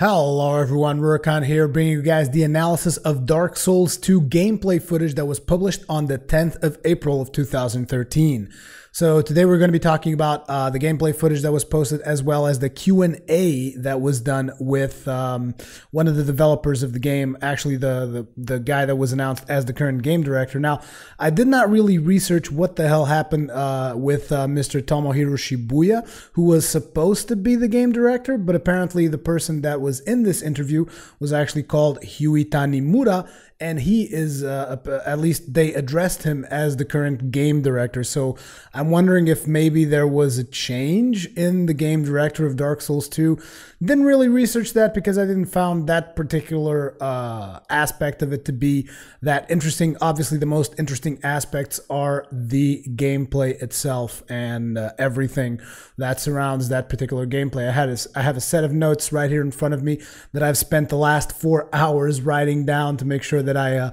Hello everyone, Rurikhan here, bringing you guys the analysis of Dark Souls 2 gameplay footage that was published on the 10th of April of 2013. So today we're going to be talking about the gameplay footage that was posted, as well as the Q&A that was done with one of the developers of the game, actually the guy that was announced as the current game director. Now, I did not really research what the hell happened with Mr. Tomohiro Shibuya, who was supposed to be the game director, but apparently the person that was in this interview was actually called Huey Tanimura, and he is, at least they addressed him as the current game director. So I'm wondering if maybe there was a change in the game director of Dark Souls 2. Didn't really research that because I didn't found that particular aspect of it to be that interesting. Obviously, the most interesting aspects are the gameplay itself and everything that surrounds that particular gameplay. I have a set of notes right here in front of me that I've spent the last 4 hours writing down to make sure that I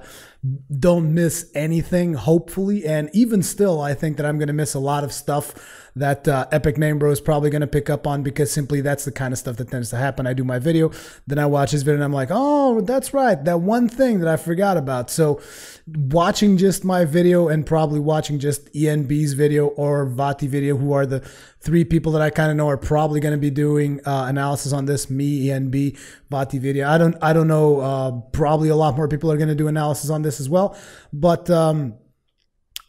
don't miss anything, hopefully. And even still, I think that I'm going to miss a lot of stuff that Epic Name Bro is probably going to pick up on, because simply that's the kind of stuff that tends to happen. I do my video, then I watch his video, and I'm like, oh, that's right, that one thing that I forgot about. So watching just my video and probably watching just ENB's video or Vati video, who are the three people that I kind of know are probably going to be doing analysis on this, me, ENB, Vati video. I don't know, probably a lot more people are going to do analysis on this as well, but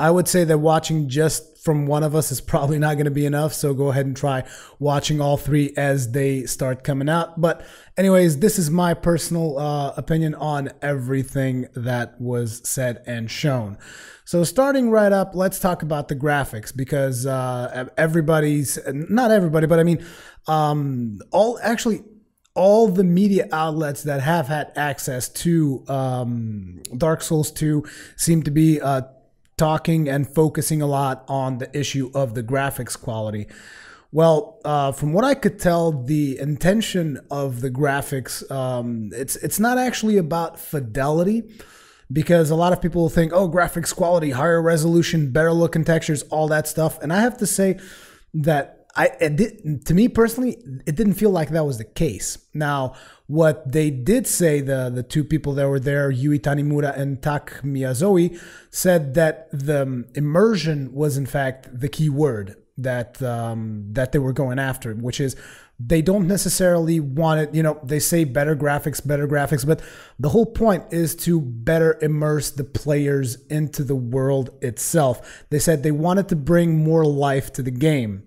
I would say that watching just from one of us is probably not going to be enough. So go ahead and try watching all three as they start coming out. But anyways, this is my personal opinion on everything that was said and shown. So starting right up, let's talk about the graphics, because everybody's, not everybody, but I mean, all the media outlets that have had access to Dark Souls 2 seem to be talking and focusing a lot on the issue of the graphics quality. Well, from what I could tell, the intention of the graphics, it's not actually about fidelity, because a lot of people think, oh, graphics quality, higher resolution, better looking textures, all that stuff. And I have to say that to me personally, it didn't feel like that was the case. Now, what they did say, the two people that were there, Yui Tanimura and Tak Miyazoe, said that the immersion was in fact the key word that that they were going after, which is they don't necessarily want it, you know, they say better graphics, but the whole point is to better immerse the players into the world itself. They said they wanted to bring more life to the game.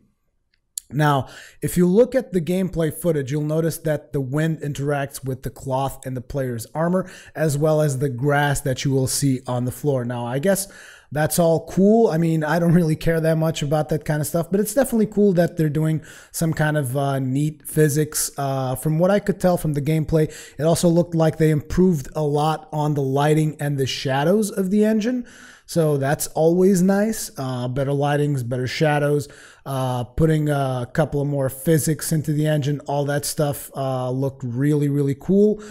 Now, if you look at the gameplay footage, you'll notice that the wind interacts with the cloth and the player's armor, as well as the grass that you will see on the floor. Now, I guess that's all cool. I mean, I don't really care that much about that kind of stuff, but it's definitely cool that they're doing some kind of neat physics. From what I could tell from the gameplay, it also looked like they improved a lot on the lighting and the shadows of the engine. So that's always nice. Better lightings, better shadows, putting a couple of more physics into the engine, all that stuff looked really, really cool.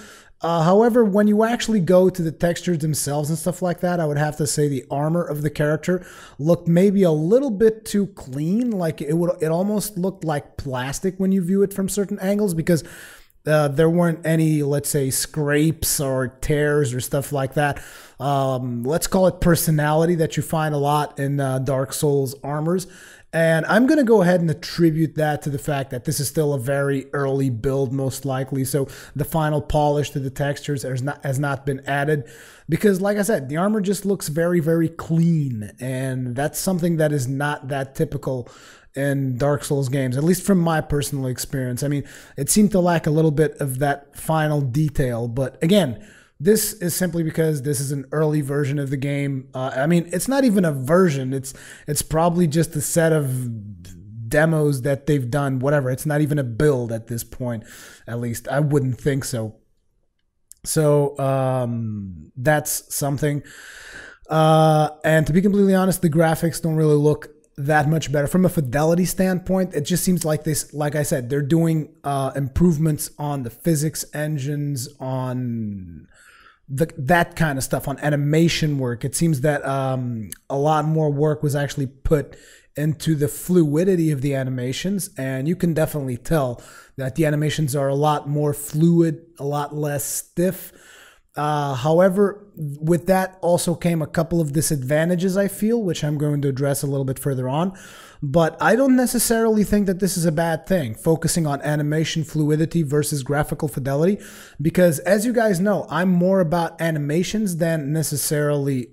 However, when you actually go to the textures themselves and stuff like that, I would have to say the armor of the character looked maybe a little bit too clean. Like it almost looked like plastic when you view it from certain angles, because there weren't any, let's say, scrapes or tears or stuff like that. Let's call it personality that you find a lot in Dark Souls armors. And I'm going to go ahead and attribute that to the fact that this is still a very early build, most likely. So the final polish to the textures has not been added, because like I said, the armor just looks very, very clean. And that's something that is not that typical in Dark Souls games, at least from my personal experience. I mean, it seemed to lack a little bit of that final detail. But again, this is simply because this is an early version of the game. I mean, it's not even a version. It's probably just a set of demos that they've done, whatever. It's not even a build at this point, at least. I wouldn't think so. So that's something. And to be completely honest, the graphics don't really look that much better from a fidelity standpoint. It just seems like this, like I said, they're doing improvements on the physics engines, on that kind of stuff, on animation work. It seems that a lot more work was actually put into the fluidity of the animations, and you can definitely tell that the animations are a lot more fluid, a lot less stiff. However, with that also came a couple of disadvantages, I feel, which I'm going to address a little bit further on. But I don't necessarily think that this is a bad thing, focusing on animation fluidity versus graphical fidelity, because as you guys know, I'm more about animations than necessarily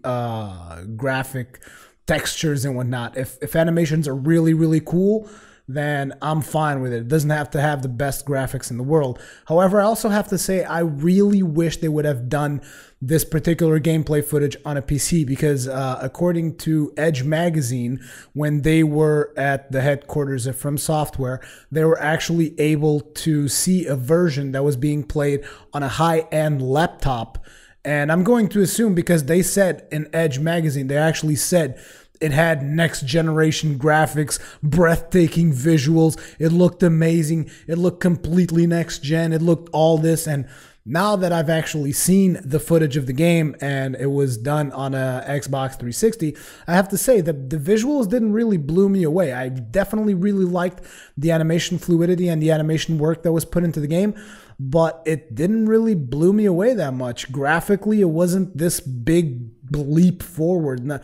graphic textures and whatnot. If animations are really, really cool, then I'm fine with it. It doesn't have to have the best graphics in the world. However, I also have to say I really wish they would have done this particular gameplay footage on a PC, because according to Edge magazine, when they were at the headquarters of From Software, they were actually able to see a version that was being played on a high-end laptop. And I'm going to assume, because they said in Edge magazine, they actually said it had next generation graphics, breathtaking visuals. It looked amazing. It looked completely next gen. It looked all this. And now that I've actually seen the footage of the game and it was done on a Xbox 360, I have to say that the visuals didn't really blow me away. I definitely really liked the animation fluidity and the animation work that was put into the game, but it didn't really blow me away that much. Graphically, it wasn't this big leap forward. Not,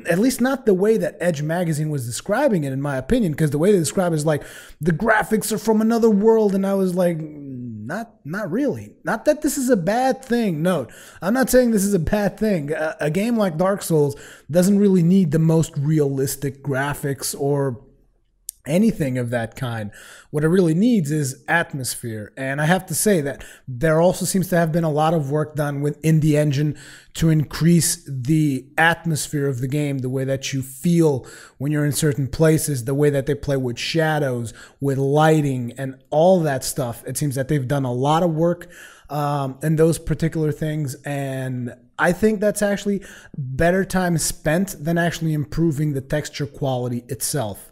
at least not the way that Edge magazine was describing it, in my opinion, because the way they describe it is like the graphics are from another world, and I was like, not really. Not that this is a bad thing. No, I'm not saying this is a bad thing. A game like Dark Souls doesn't really need the most realistic graphics or anything of that kind. What it really needs is atmosphere. And I have to say that there also seems to have been a lot of work done within the engine to increase the atmosphere of the game, the way that you feel when you're in certain places, the way that they play with shadows, with lighting, and all that stuff. It seems that they've done a lot of work in those particular things, and I think that's actually better time spent than actually improving the texture quality itself.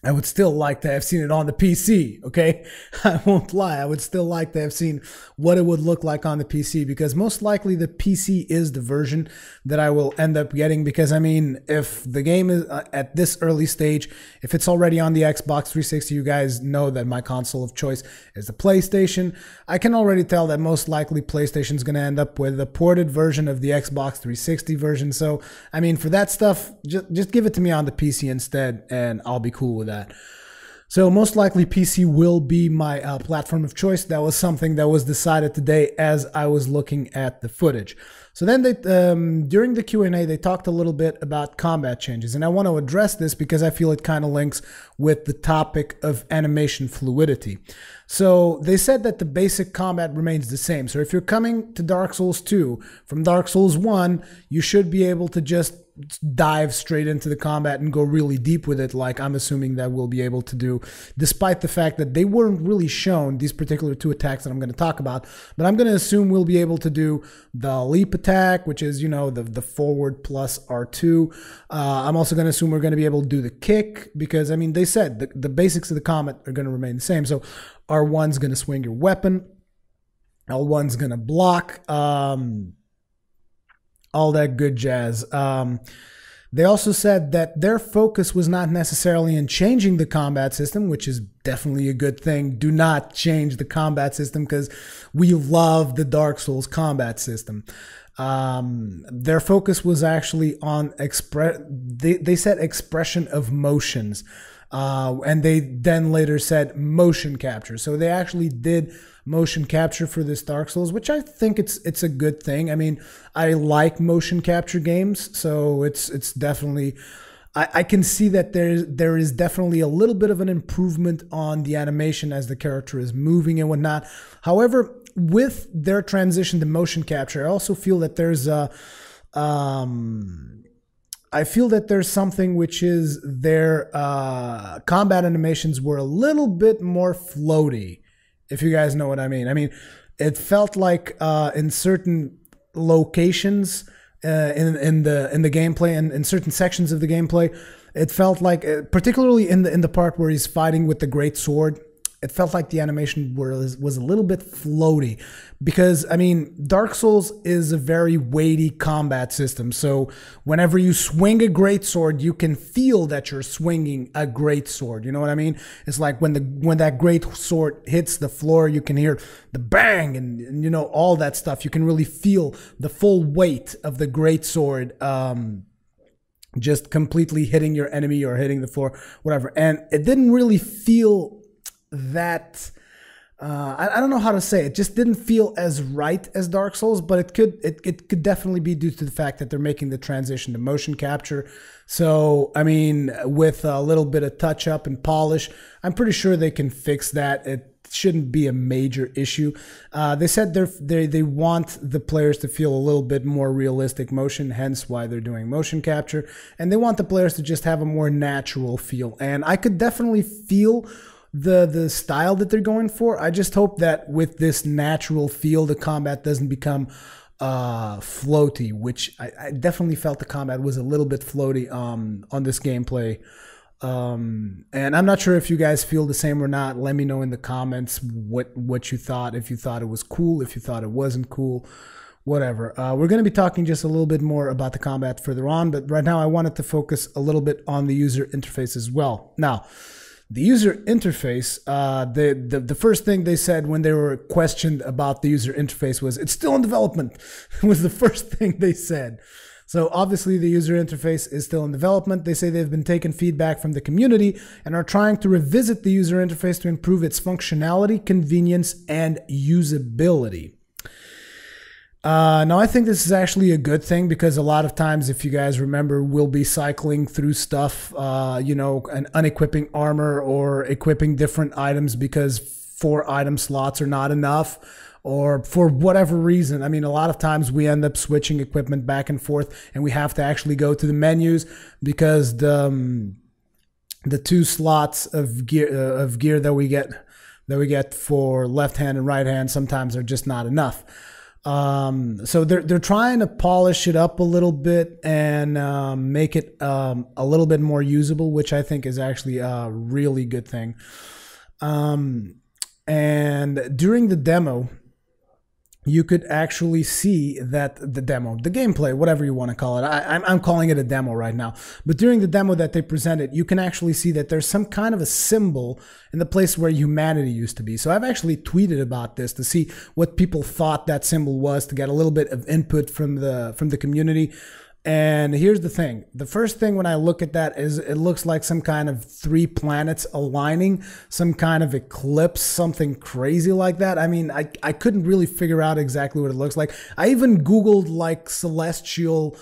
I would still like to have seen it on the PC, okay? I won't lie. I would still like to have seen what it would look like on the PC, because most likely the PC is the version that I will end up getting, because, I mean, if the game is at this early stage, if it's already on the Xbox 360, you guys know that my console of choice is the PlayStation. I can already tell that most likely PlayStation is going to end up with a ported version of the Xbox 360 version. So, I mean, for that stuff, just give it to me on the PC instead, and I'll be cool with that. So most likely PC will be my platform of choice. That was something that was decided today as I was looking at the footage. So then they, during the Q&A, they talked a little bit about combat changes, and I want to address this because I feel it kind of links with the topic of animation fluidity. So they said that the basic combat remains the same. So if you're coming to Dark Souls 2 from Dark Souls 1, you should be able to just dive straight into the combat and go really deep with it, like I'm assuming that we'll be able to do, despite the fact that they weren't really shown these particular two attacks that I'm going to talk about. But I'm going to assume we'll be able to do the leap attack, which is, you know, the forward plus R2. I'm also going to assume we're going to be able to do the kick, because, I mean, they said the basics of the combat are going to remain the same. So R1's going to swing your weapon, L1's going to block, all that good jazz. They also said that their focus was not necessarily in changing the combat system, which is definitely a good thing. Do not change the combat system, because we love the Dark Souls combat system. Their focus was actually on they said expression of motions. And they then later said motion capture. So they actually did motion capture for this Dark Souls, which I think it's a good thing. I mean, I like motion capture games, so it's definitely, I can see that there is definitely a little bit of an improvement on the animation as the character is moving and whatnot. However, with their transition to motion capture, I also feel that there's I feel that there's something which is their combat animations were a little bit more floaty, if you guys know what I mean. I mean, it felt like in certain locations in the gameplay and in certain sections of the gameplay, it felt like, particularly in the part where he's fighting with the great sword, it felt like the animation was a little bit floaty, because I mean, Dark Souls is a very weighty combat system. So whenever you swing a greatsword, you can feel that you're swinging a greatsword. You know what I mean? It's like when that greatsword hits the floor, you can hear the bang and you know, all that stuff. You can really feel the full weight of the greatsword just completely hitting your enemy or hitting the floor, whatever. And it didn't really feel that I don't know how to say it. Just didn't feel as right as Dark Souls, but it could definitely be due to the fact that they're making the transition to motion capture. So I mean, with a little bit of touch up and polish, I'm pretty sure they can fix that. It shouldn't be a major issue. They said they want the players to feel a little bit more realistic motion, hence why they're doing motion capture, and they want the players to just have a more natural feel. And I could definitely feel the style that they're going for. I just hope that with this natural feel, the combat doesn't become floaty, which I definitely felt the combat was a little bit floaty on this gameplay. And I'm not sure if you guys feel the same or not. Let me know in the comments what you thought, if you thought it was cool, if you thought it wasn't cool, whatever. We're going to be talking just a little bit more about the combat further on, but right now I wanted to focus a little bit on the user interface as well. Now, the user interface, the first thing they said when they were questioned about the user interface was, it's still in development. Was the first thing they said. So obviously the user interface is still in development. They say they've been taking feedback from the community and are trying to revisit the user interface to improve its functionality, convenience, and usability. Now, I think this is actually a good thing, because a lot of times, if you guys remember, we'll be cycling through stuff, you know, and unequipping armor or equipping different items because 4 item slots are not enough, or for whatever reason. I mean, a lot of times we end up switching equipment back and forth, and we have to actually go to the menus because the 2 slots of gear that we get for left hand and right hand sometimes are just not enough. So they're trying to polish it up a little bit and make it a little bit more usable, which I think is actually a really good thing. And during the demo, you could actually see that the gameplay, whatever you want to call it, I'm calling it a demo right now, but during the demo that they presented, you can actually see that there's some kind of a symbol in the place where humanity used to be. So I've actually tweeted about this to see what people thought that symbol was, to get a little bit of input from the community. And here's the thing. The first thing when I look at that is it looks like some kind of 3 planets aligning, some kind of eclipse, something crazy like that. I mean, I couldn't really figure out exactly what it looks like. I even Googled like celestial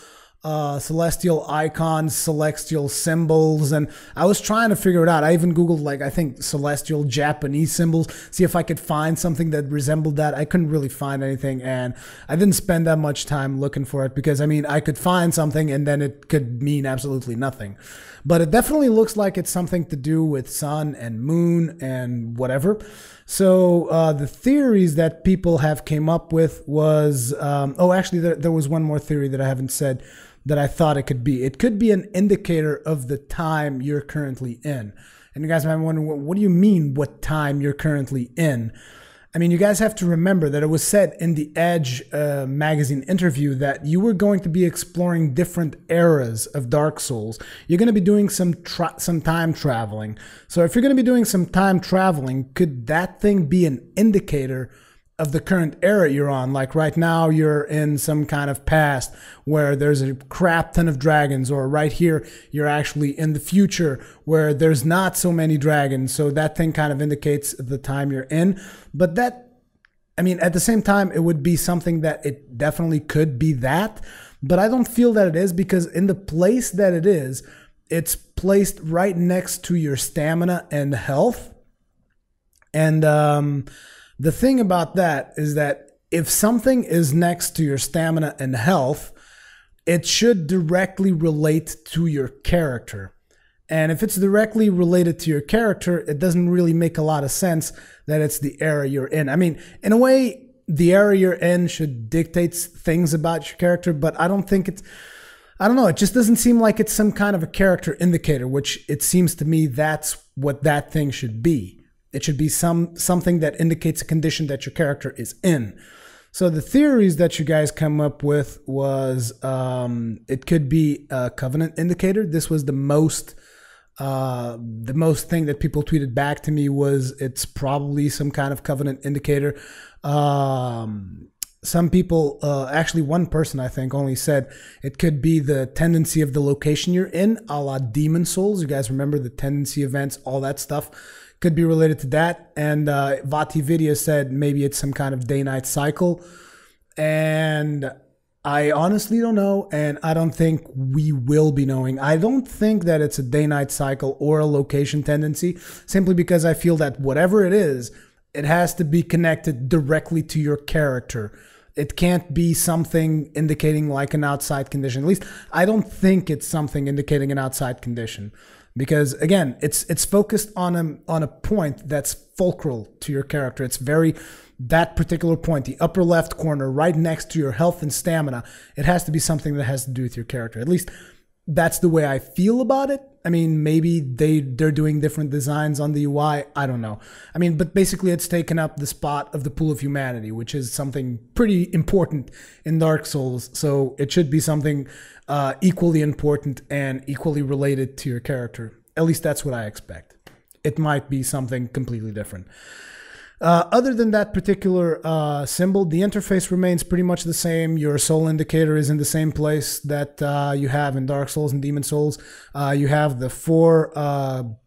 icons, celestial symbols, and I was trying to figure it out. I even Googled, like, I think celestial Japanese symbols, see if I could find something that resembled that. I couldn't really find anything, and I didn't spend that much time looking for it, because I mean, I could find something and then it could mean absolutely nothing. But it definitely looks like it's something to do with sun and moon and whatever. So the theories that people have came up with was, oh, actually there was one more theory that I haven't said that I thought it could be. It could be an indicator of the time you're currently in. And you guys might be wondering, what do you mean, what time you're currently in? I mean, you guys have to remember that it was said in the Edge magazine interview that you were going to be exploring different eras of Dark Souls. You're going to be doing some time traveling. So if you're going to be doing some time traveling, could that thing be an indicator of the current era you're on? Like right now you're in some kind of past where there's a crap ton of dragons, or right here you're actually in the future where there's not so many dragons. So that thing kind of indicates the time you're in. But that, I mean, at the same time, it would be something that it definitely could be that, but I don't feel that it is, because in the place that it is, it's placed right next to your stamina and health. And the thing about that is that if something is next to your stamina and health, it should directly relate to your character. And if it's directly related to your character, it doesn't really make a lot of sense that it's the era you're in. I mean, in a way, the era you're in should dictate things about your character, but I don't think it's, I don't know, it just doesn't seem like it's some kind of a character indicator, which it seems to me that's what that thing should be. It should be something that indicates a condition that your character is in. So the theories that you guys come up with was it could be a covenant indicator. This was the most thing that people tweeted back to me was it's probably some kind of covenant indicator. Some people, actually one person I think only said it could be the tendency of the location you're in, a la Demon Souls. You guys remember the tendency events, all that stuff could be related to that. And Vatividia said maybe it's some kind of day-night cycle. And I honestly don't know, and I don't think we will be knowing. I don't think that it's a day-night cycle or a location tendency, simply because I feel that whatever it is, it has to be connected directly to your character. It can't be something indicating like an outside condition. At least I don't think it's something indicating an outside condition, because again, it's focused on a point that's fulcral to your character. It's very that particular point, the upper left corner, right next to your health and stamina. It has to be something that has to do with your character. At least that's the way I feel about it. I mean, maybe they're doing different designs on the UI. I don't know. I mean, but basically it's taken up the spot of the pool of humanity, which is something pretty important in Dark Souls. So it should be something equally important and equally related to your character. At least that's what I expect. It might be something completely different. Other than that particular symbol, the interface remains pretty much the same. Your soul indicator is in the same place that you have in Dark Souls and Demon Souls. You have the 4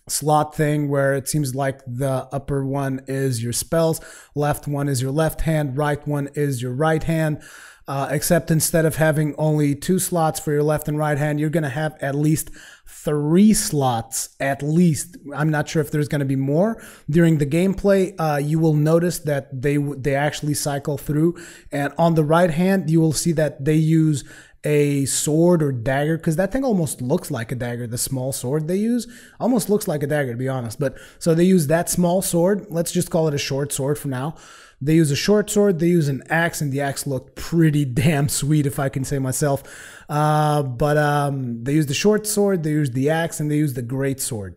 slot thing where it seems like the upper one is your spells, left one is your left hand, right one is your right hand. Except instead of having only 2 slots for your left and right hand, you're going to have at least 3 slots, at least. I'm not sure if there's going to be more. During the gameplay, you will notice that they actually cycle through. And on the right hand, you will see that they use a sword or dagger, because that thing almost looks like a dagger. The small sword they use almost looks like a dagger, to be honest. But so they use that small sword. Let's just call it a short sword for now. They use a short sword, they use an axe, and the axe looked pretty damn sweet, if I can say myself. They used the short sword, they used the axe, and they used the great sword.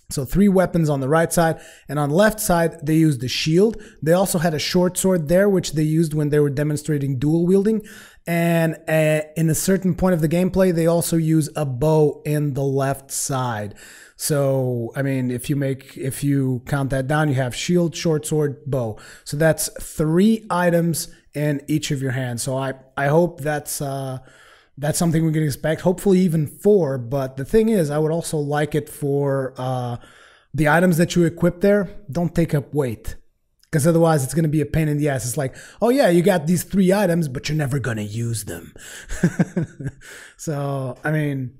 So 3 weapons on the right side, and on the left side, they used the shield. They also had a short sword there, which they used when they were demonstrating dual wielding. And in a certain point of the gameplay, they also use a bow in the left side. So, I mean, if you count that down, you have shield, short sword, bow. So that's 3 items in each of your hands. So I hope that's something we can expect. Hopefully even 4. But the thing is, I would also like it for the items that you equip there don't take up weight. Because otherwise it's going to be a pain in the ass. It's like, oh yeah, you got these 3 items, but you're never going to use them. So, I mean,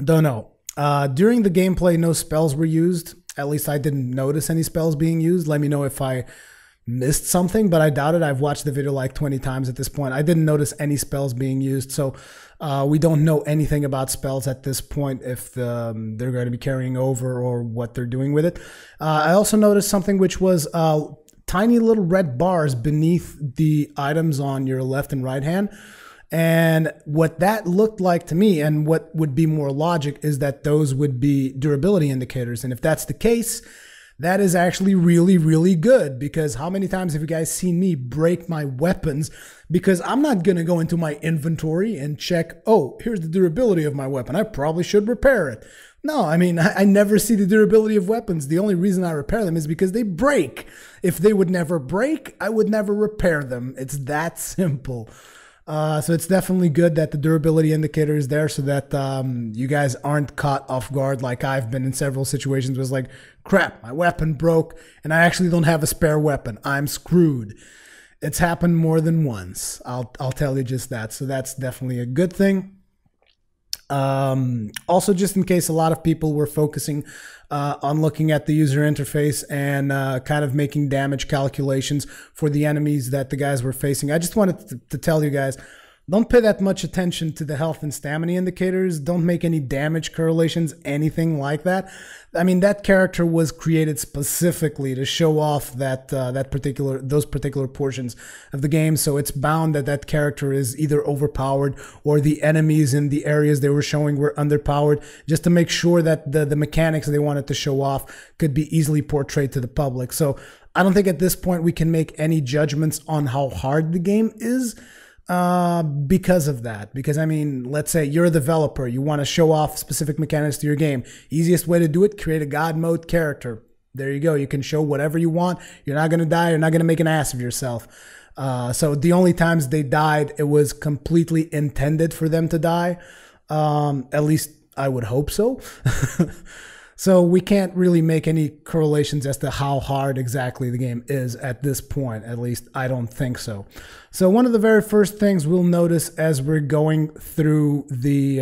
don't know. During the gameplay, no spells were used. At least I didn't notice any spells being used. Let me know if I missed something, but I doubt it. I've watched the video like 20 times at this point. I didn't notice any spells being used. So we don't know anything about spells at this point, if they're going to be carrying over or what they're doing with it. I also noticed something, which was tiny little red bars beneath the items on your left and right hand. And what that looked like to me, and what would be more logic, is that those would be durability indicators. And if that's the case, that is actually really, really good, because how many times have you guys seen me break my weapons because I'm not going to go into my inventory and check, oh, here's the durability of my weapon, I probably should repair it. No, I mean, I never see the durability of weapons. The only reason I repair them is because they break. If they would never break, I would never repair them. It's that simple. So it's definitely good that the durability indicator is there, so that you guys aren't caught off guard like I've been in several situations. It was like, crap, my weapon broke and I actually don't have a spare weapon. I'm screwed. It's happened more than once. I'll tell you just that. So that's definitely a good thing. Also, just in case a lot of people were focusing on looking at the user interface and kind of making damage calculations for the enemies that the guys were facing, I just wanted to tell you guys, don't pay that much attention to the health and stamina indicators. Don't make any damage correlations, anything like that. I mean, that character was created specifically to show off that those particular portions of the game. So it's bound that that character is either overpowered or the enemies in the areas they were showing were underpowered, just to make sure that the mechanics they wanted to show off could be easily portrayed to the public. So I don't think at this point we can make any judgments on how hard the game is. Because of that. Because, I mean, let's say you're a developer, you want to show off specific mechanics to your game. Easiest way to do it, create a God mode character. There you go. You can show whatever you want. You're not going to die. You're not going to make an ass of yourself. So the only times they died, it was completely intended for them to die. At least I would hope so. So we can't really make any correlations as to how hard exactly the game is at this point. At least I don't think so. So one of the very first things we'll notice as we're going through the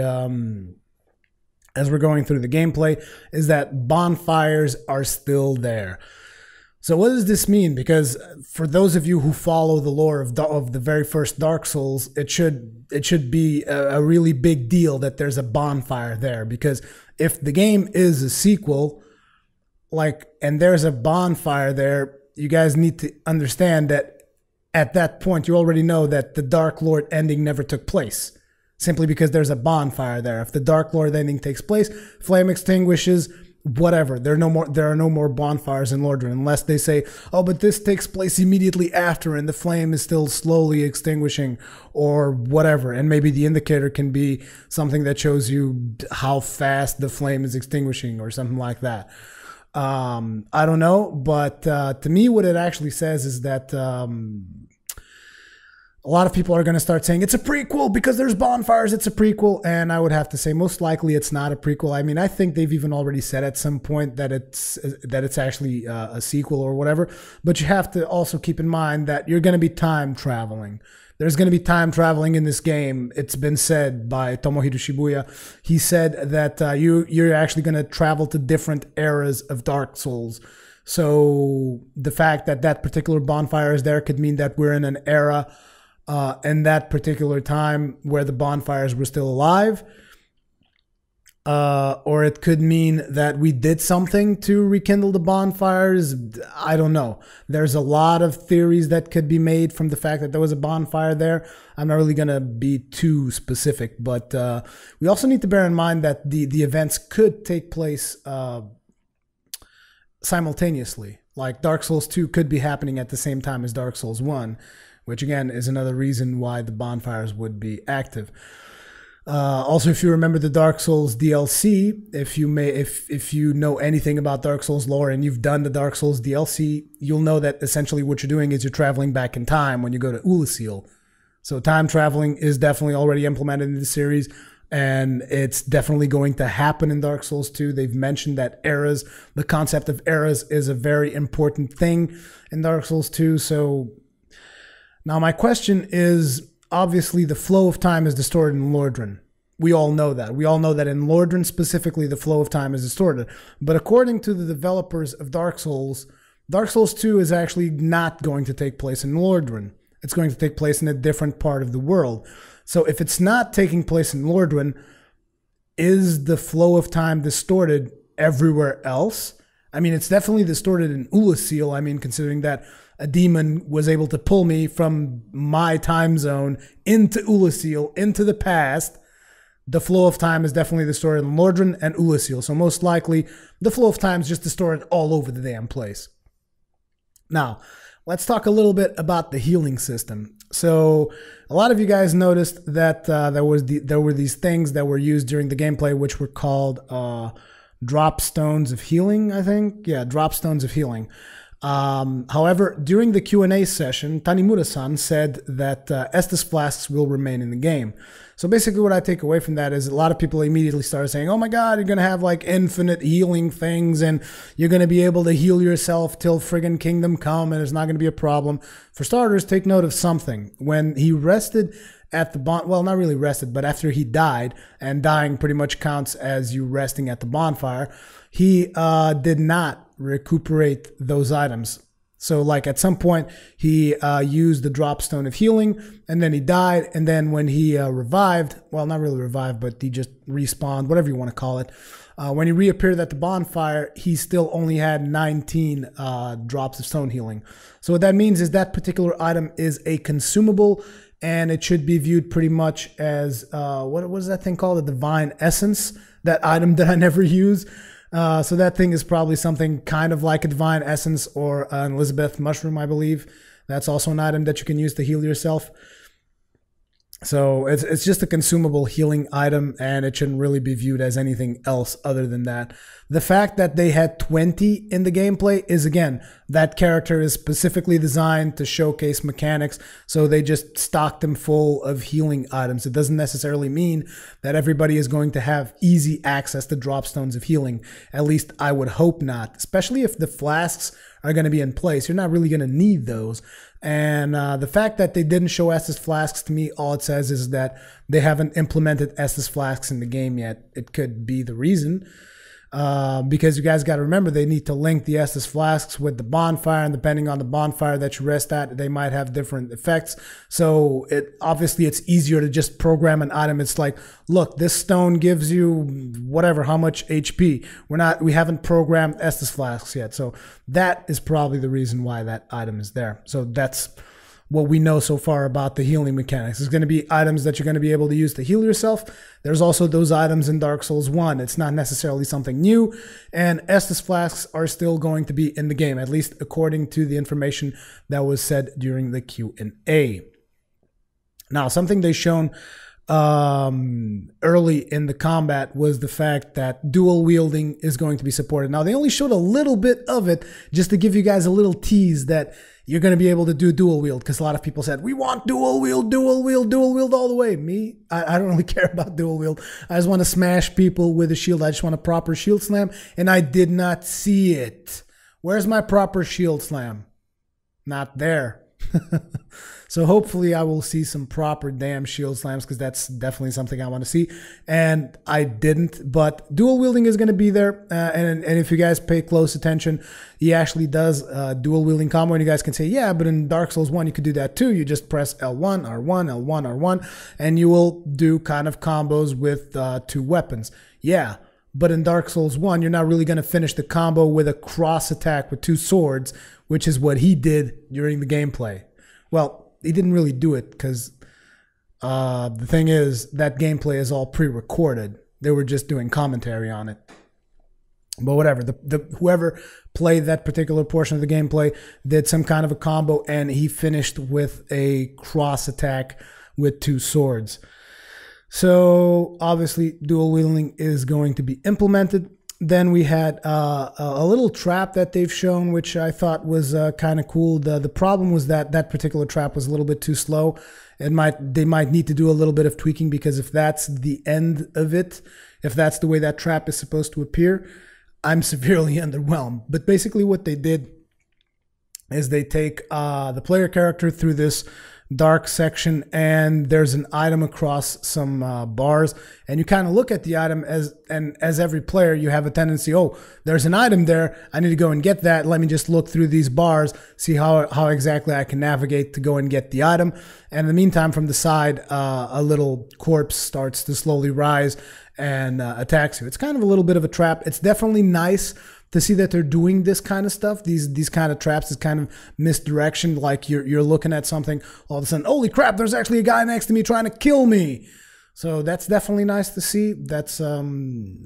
gameplay is that bonfires are still there. So what does this mean? Because for those of you who follow the lore of the very first Dark Souls, it should be a really big deal that there's a bonfire there. Because if the game is a sequel, and there's a bonfire there, you guys need to understand that at that point you already know that the Dark Lord ending never took place, simply because there's a bonfire there. If the Dark Lord ending takes place, flame extinguishes, whatever. There are no more bonfires in Lordran, unless they say, oh, but this takes place immediately after and the flame is still slowly extinguishing or whatever. And maybe the indicator can be something that shows you how fast the flame is extinguishing or something like that. I don't know, but to me what it actually says is that a lot of people are going to start saying it's a prequel because there's bonfires, it's a prequel. And I would have to say most likely it's not a prequel. I mean, I think they've even already said at some point that it's actually a sequel or whatever. But you have to also keep in mind that you're going to be time traveling. There's going to be time traveling in this game. It's been said by Tomohiro Shibuya. He said that you're actually going to travel to different eras of Dark Souls. So the fact that that particular bonfire is there could mean that we're in an era in that particular time where the bonfires were still alive, or it could mean that we did something to rekindle the bonfires. I don't know. There's a lot of theories that could be made from the fact that there was a bonfire there. I'm not really going to be too specific, but we also need to bear in mind that the events could take place simultaneously. Like Dark Souls 2 could be happening at the same time as Dark Souls 1. Which again is another reason why the bonfires would be active. Also, if you remember the Dark Souls DLC, if you know anything about Dark Souls lore and you've done the Dark Souls DLC, you'll know that essentially what you're doing is you're traveling back in time when you go to Ulasil. So time traveling is definitely already implemented in the series, and it's definitely going to happen in Dark Souls 2. They've mentioned that eras, the concept of eras, is a very important thing in Dark Souls 2. So now, my question is, obviously, the flow of time is distorted in Lordran. We all know that. We all know that in Lordran specifically, the flow of time is distorted. But according to the developers of Dark Souls 2 is actually not going to take place in Lordran. It's going to take place in a different part of the world. So if it's not taking place in Lordran, is the flow of time distorted everywhere else? I mean, it's definitely distorted in Ulasil. I mean, considering that a demon was able to pull me from my time zone into Ulasil, into the past. The flow of time is definitely distorted in Lordran and Ulasil. So most likely, the flow of time is just distorted all over the damn place. Now, let's talk a little bit about the healing system. So a lot of you guys noticed that there were these things that were used during the gameplay, which were called drop stones of healing, I think. Yeah, drop stones of healing. However, during the Q&A session, Tanimura-san said that Estus flasks will remain in the game. So basically what I take away from that is a lot of people immediately started saying, oh my god, you're going to have like infinite healing things and you're going to be able to heal yourself till friggin' Kingdom Come and it's not going to be a problem. For starters, take note of something. When he rested at the well, not really rested, but after he died, and dying pretty much counts as you resting at the bonfire, he did not recuperate those items. So like at some point he used the drop stone of healing, and then he died, and then when he revived, well, not really revived, but he just respawned, whatever you want to call it. When he reappeared at the bonfire, he still only had 19 drops of stone healing. So what that means is that particular item is a consumable, and it should be viewed pretty much as, what is that thing called? The divine essence, that item that I never use. So that thing is probably something kind of like a divine essence or an Elizabeth mushroom, I believe. That's also an item that you can use to heal yourself. So it's just a consumable healing item, and it shouldn't really be viewed as anything else other than that. The fact that they had 20 in the gameplay is, again, that character is specifically designed to showcase mechanics, so they just stocked them full of healing items. It doesn't necessarily mean that everybody is going to have easy access to drop stones of healing. At least I would hope not, especially if the flasks are going to be in place. You're not really going to need those. And the fact that they didn't show Estus flasks, to me, all it says is that they haven't implemented Estus flasks in the game yet. It could be the reason. Because you guys got to remember, they need to link the Estus flasks with the bonfire, and depending on the bonfire that you rest at, they might have different effects. So obviously it's easier to just program an item. It's like, look, this stone gives you whatever, how much HP. We haven't programmed Estus flasks yet. So that is probably the reason why that item is there. So that's what we know so far about the healing mechanics. There's going to be items that you're going to be able to use to heal yourself. There's also those items in Dark Souls 1. It's not necessarily something new, and Estus flasks are still going to be in the game, at least according to the information that was said during the Q&A. Now, something they shown early in the combat was the fact that dual wielding is going to be supported. Now, they only showed a little bit of it just to give you guys a little tease that you're going to be able to do dual wield, because a lot of people said, we want dual wield all the way. Me, I don't really care about dual wield. I just want to smash people with a shield. I just want a proper shield slam, and I did not see it. Where's my proper shield slam? Not there. So hopefully I will see some proper damn shield slams, because that's definitely something I want to see. And I didn't, but dual wielding is going to be there. And if you guys pay close attention, he actually does dual wielding combo. And you guys can say, yeah, but in Dark Souls 1, you could do that too. You just press L1, R1, L1, R1, and you will do kind of combos with 2 weapons. Yeah. But in Dark Souls 1, you're not really going to finish the combo with a cross attack with 2 swords, which is what he did during the gameplay. Well, he didn't really do it, because the thing is that gameplay is all pre-recorded. They were just doing commentary on it. But whatever, whoever played that particular portion of the gameplay did some kind of a combo, and he finished with a cross attack with 2 swords. So obviously dual wielding is going to be implemented. Then we had a little trap that they've shown, which I thought was kind of cool. The problem was that particular trap was a little bit too slow. They might need to do a little bit of tweaking, because if that's the end of it, if that's the way that trap is supposed to appear, I'm severely underwhelmed. But basically what they did is they take the player character through this dark section, and there's an item across some bars, and you kind of look at the item as every player, you have a tendency, oh, there's an item there, I need to go and get that. Let me just look through these bars, see how exactly I can navigate to go and get the item. And in the meantime, from the side, a little corpse starts to slowly rise and attacks you. It's kind of a little bit of a trap. It's definitely nice to see that they're doing this kind of stuff, these kind of traps, this kind of misdirection, like you're looking at something, all of a sudden, holy crap, there's actually a guy next to me trying to kill me. So that's definitely nice to see. That's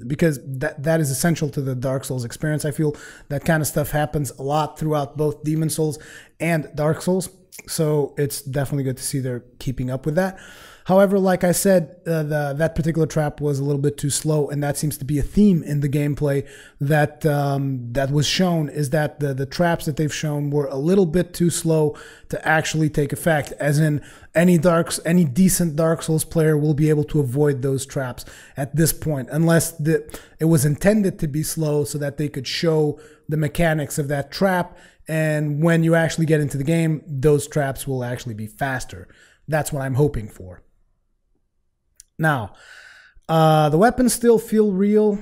because that is essential to the Dark Souls experience. I feel that kind of stuff happens a lot throughout both Demon Souls and Dark Souls. So it's definitely good to see they're keeping up with that. However, like I said, that particular trap was a little bit too slow, and that seems to be a theme in the gameplay that that was shown, is that the traps that they've shown were a little bit too slow to actually take effect, as in any decent Dark Souls player will be able to avoid those traps at this point, unless it was intended to be slow so that they could show the mechanics of that trap, and when you actually get into the game, those traps will actually be faster. That's what I'm hoping for. Now, the weapons still feel real.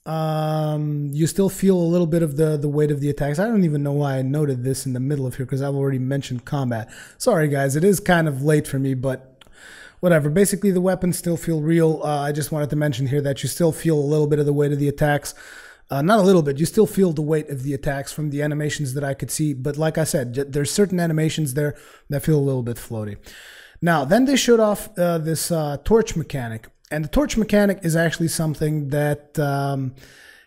you still feel a little bit of the weight of the attacks. I don't even know why I noted this in the middle of here, because I've already mentioned combat. Sorry guys, it is kind of late for me, but whatever. Basically the weapons still feel real. I just wanted to mention here that you still feel a little bit of the weight of the attacks. Not a little bit, you still feel the weight of the attacks from the animations that I could see, but like I said, there's certain animations there that feel a little bit floaty. Now, then they showed off this torch mechanic. And the torch mechanic is actually something that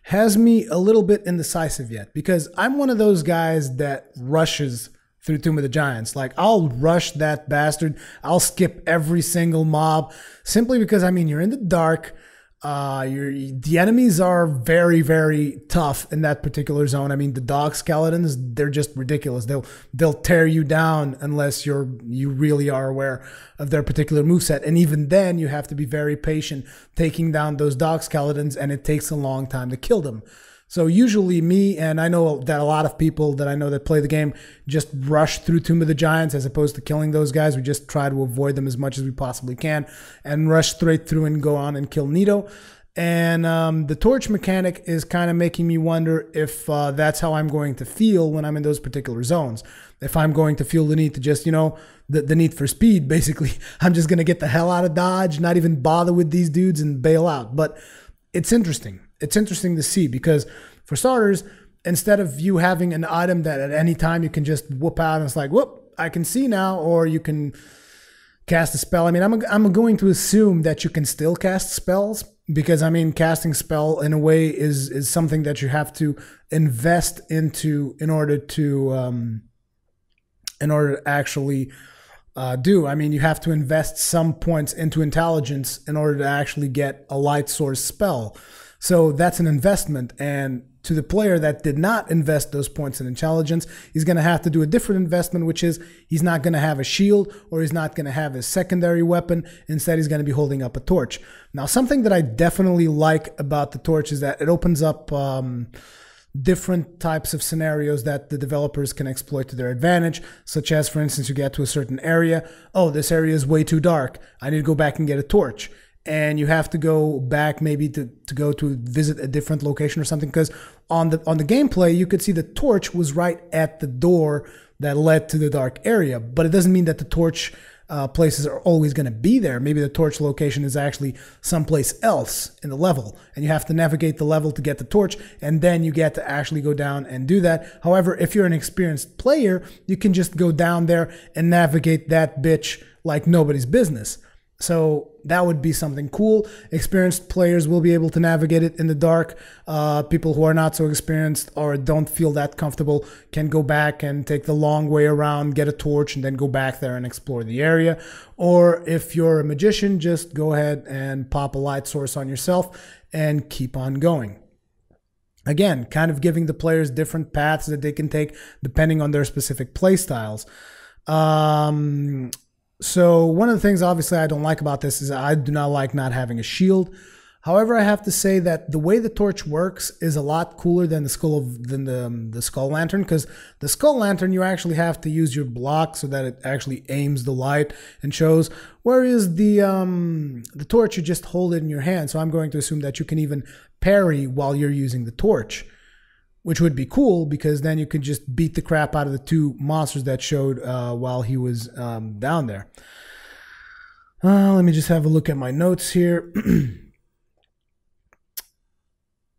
has me a little bit indecisive yet, because I'm one of those guys that rushes through Tomb of the Giants. Like, I'll rush that bastard. I'll skip every single mob simply because, I mean, you're in the dark. The enemies are very, very tough in that particular zone. I mean, the dog skeletons, they're just ridiculous. They'll tear you down unless you really are aware of their particular moveset. And even then, you have to be very patient taking down those dog skeletons, and it takes a long time to kill them. So usually me, and I know that a lot of people that I know that play the game just rush through Tomb of the Giants as opposed to killing those guys. We just try to avoid them as much as we possibly can and rush straight through and go on and kill Nito. And the torch mechanic is kind of making me wonder if that's how I'm going to feel when I'm in those particular zones. If I'm going to feel the need to just, you know, the need for speed, basically. I'm just going to get the hell out of Dodge, not even bother with these dudes and bail out. But it's interesting. It's interesting to see because, for starters, instead of you having an item that at any time you can just whoop out and it's like, whoop, I can see now, or you can cast a spell. I mean, I'm going to assume that you can still cast spells because, I mean, casting spell in a way is something that you have to invest into in order to actually do. I mean, you have to invest some points into intelligence in order to actually get a light source spell. So that's an investment, and to the player that did not invest those points in intelligence, he's going to have to do a different investment, which is he's not going to have a shield or he's not going to have his secondary weapon. Instead, he's going to be holding up a torch. Now, something that I definitely like about the torch is that it opens up different types of scenarios that the developers can exploit to their advantage, such as, for instance, you get to a certain area. Oh, this area is way too dark. I need to go back and get a torch. And you have to go back maybe to go to visit a different location or something, because on the gameplay you could see the torch was right at the door that led to the dark area, but it doesn't mean that the torch places are always going to be there. Maybe the torch location is actually someplace else in the level, and you have to navigate the level to get the torch, and then you get to actually go down and do that. However, if you're an experienced player, you can just go down there and navigate that bitch like nobody's business. So that would be something cool. Experienced players will be able to navigate it in the dark. People who are not so experienced or don't feel that comfortable can go back and take the long way around, get a torch, and then go back there and explore the area. Or if you're a magician, just go ahead and pop a light source on yourself and keep on going. Again, kind of giving the players different paths that they can take depending on their specific play styles. So one of the things obviously I don't like about this is I do not like not having a shield. However, I have to say that the way the torch works is a lot cooler than the skull lantern, because the skull lantern you actually have to use your block so that it actually aims the light and shows, whereas the torch you just hold it in your hand. So I'm going to assume that you can even parry while you're using the torch, which would be cool because then you could just beat the crap out of the two monsters that showed while he was down there. Let me just have a look at my notes here.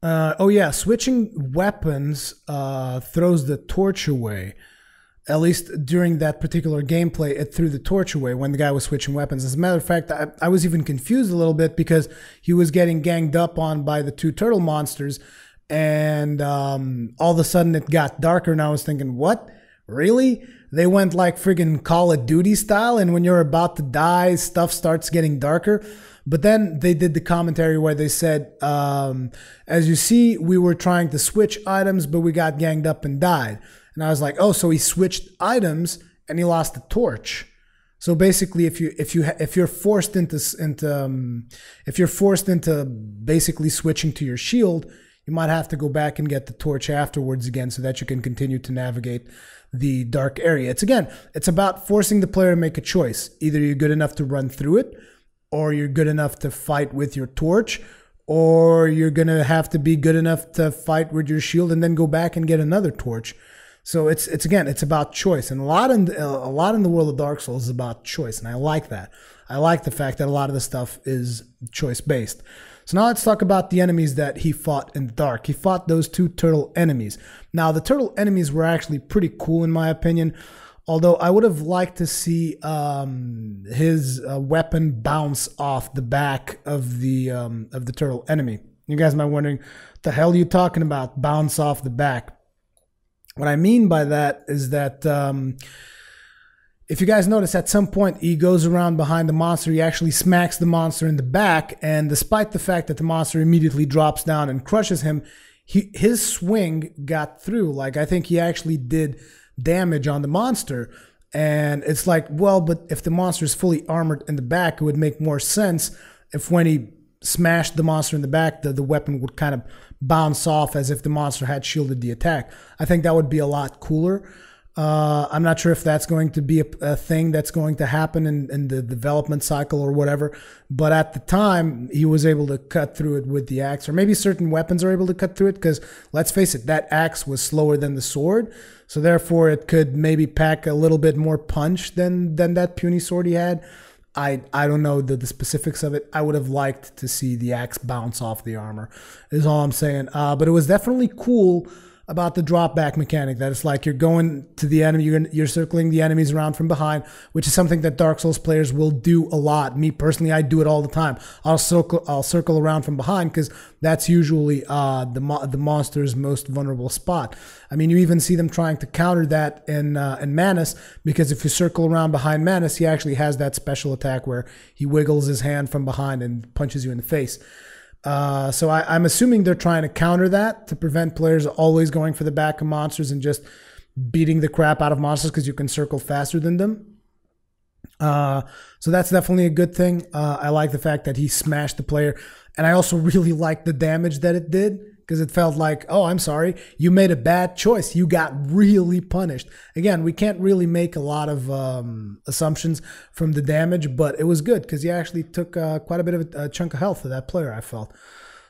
Oh yeah, switching weapons throws the torch away. At least during that particular gameplay, it threw the torch away when the guy was switching weapons. As a matter of fact, I was even confused a little bit because he was getting ganged up on by the two turtle monsters. And all of a sudden it got darker and I was thinking, what? Really? They went like friggin' Call of Duty style, and when you're about to die, stuff starts getting darker. But then they did the commentary where they said, as you see, we were trying to switch items, but we got ganged up and died. And I was like, oh, so he switched items and he lost the torch. So basically, if you're forced into basically switching to your shield, you might have to go back and get the torch afterwards again so that you can continue to navigate the dark area. It's about forcing the player to make a choice. Either you're good enough to run through it, or you're good enough to fight with your torch, or you're gonna have to be good enough to fight with your shield and then go back and get another torch. So it's again, it's about choice, and a lot in the world of Dark Souls is about choice, and I like that. I like the fact that a lot of the stuff is choice based. So now let's talk about the enemies that he fought in the dark. He fought those 2 turtle enemies. Now the turtle enemies were actually pretty cool in my opinion, although I would have liked to see his weapon bounce off the back of the turtle enemy. You guys might be wondering, what the hell are you talking about? Bounce off the back. What I mean by that is that if you guys notice, at some point he goes around behind the monster, he actually smacks the monster in the back, and despite the fact that the monster immediately drops down and crushes him, his swing got through. Like, I think he actually did damage on the monster, and it's like, well, but if the monster is fully armored in the back, it would make more sense if when he smashed the monster in the back, the weapon would kind of bounce off as if the monster had shielded the attack. I think that would be a lot cooler. I'm not sure if that's going to be a thing that's going to happen in the development cycle or whatever, but at the time he was able to cut through it with the axe, or maybe certain weapons are able to cut through it, because let's face it, that axe was slower than the sword, so therefore it could maybe pack a little bit more punch than that puny sword he had. I don't know the specifics of it. I would have liked to see the axe bounce off the armor, is all I'm saying. But it was definitely cool about the drop back mechanic, that it's like you're going to the enemy, you're circling the enemies around from behind, which is something that Dark Souls players will do a lot. Me personally, I do it all the time. I'll circle around from behind, because that's usually the monster's most vulnerable spot. I mean, you even see them trying to counter that in Manus, because if you circle around behind Manus, he actually has that special attack where he wiggles his hand from behind and punches you in the face. So I'm assuming they're trying to counter that, to prevent players always going for the back of monsters and just beating the crap out of monsters, because you can circle faster than them. So that's definitely a good thing. I like the fact that he smashed the player, and I also really like the damage that it did, because it felt like, oh, I'm sorry, you made a bad choice. You got really punished. Again, we can't really make a lot of assumptions from the damage, but it was good, because he actually took quite a bit of a chunk of health of that player, I felt.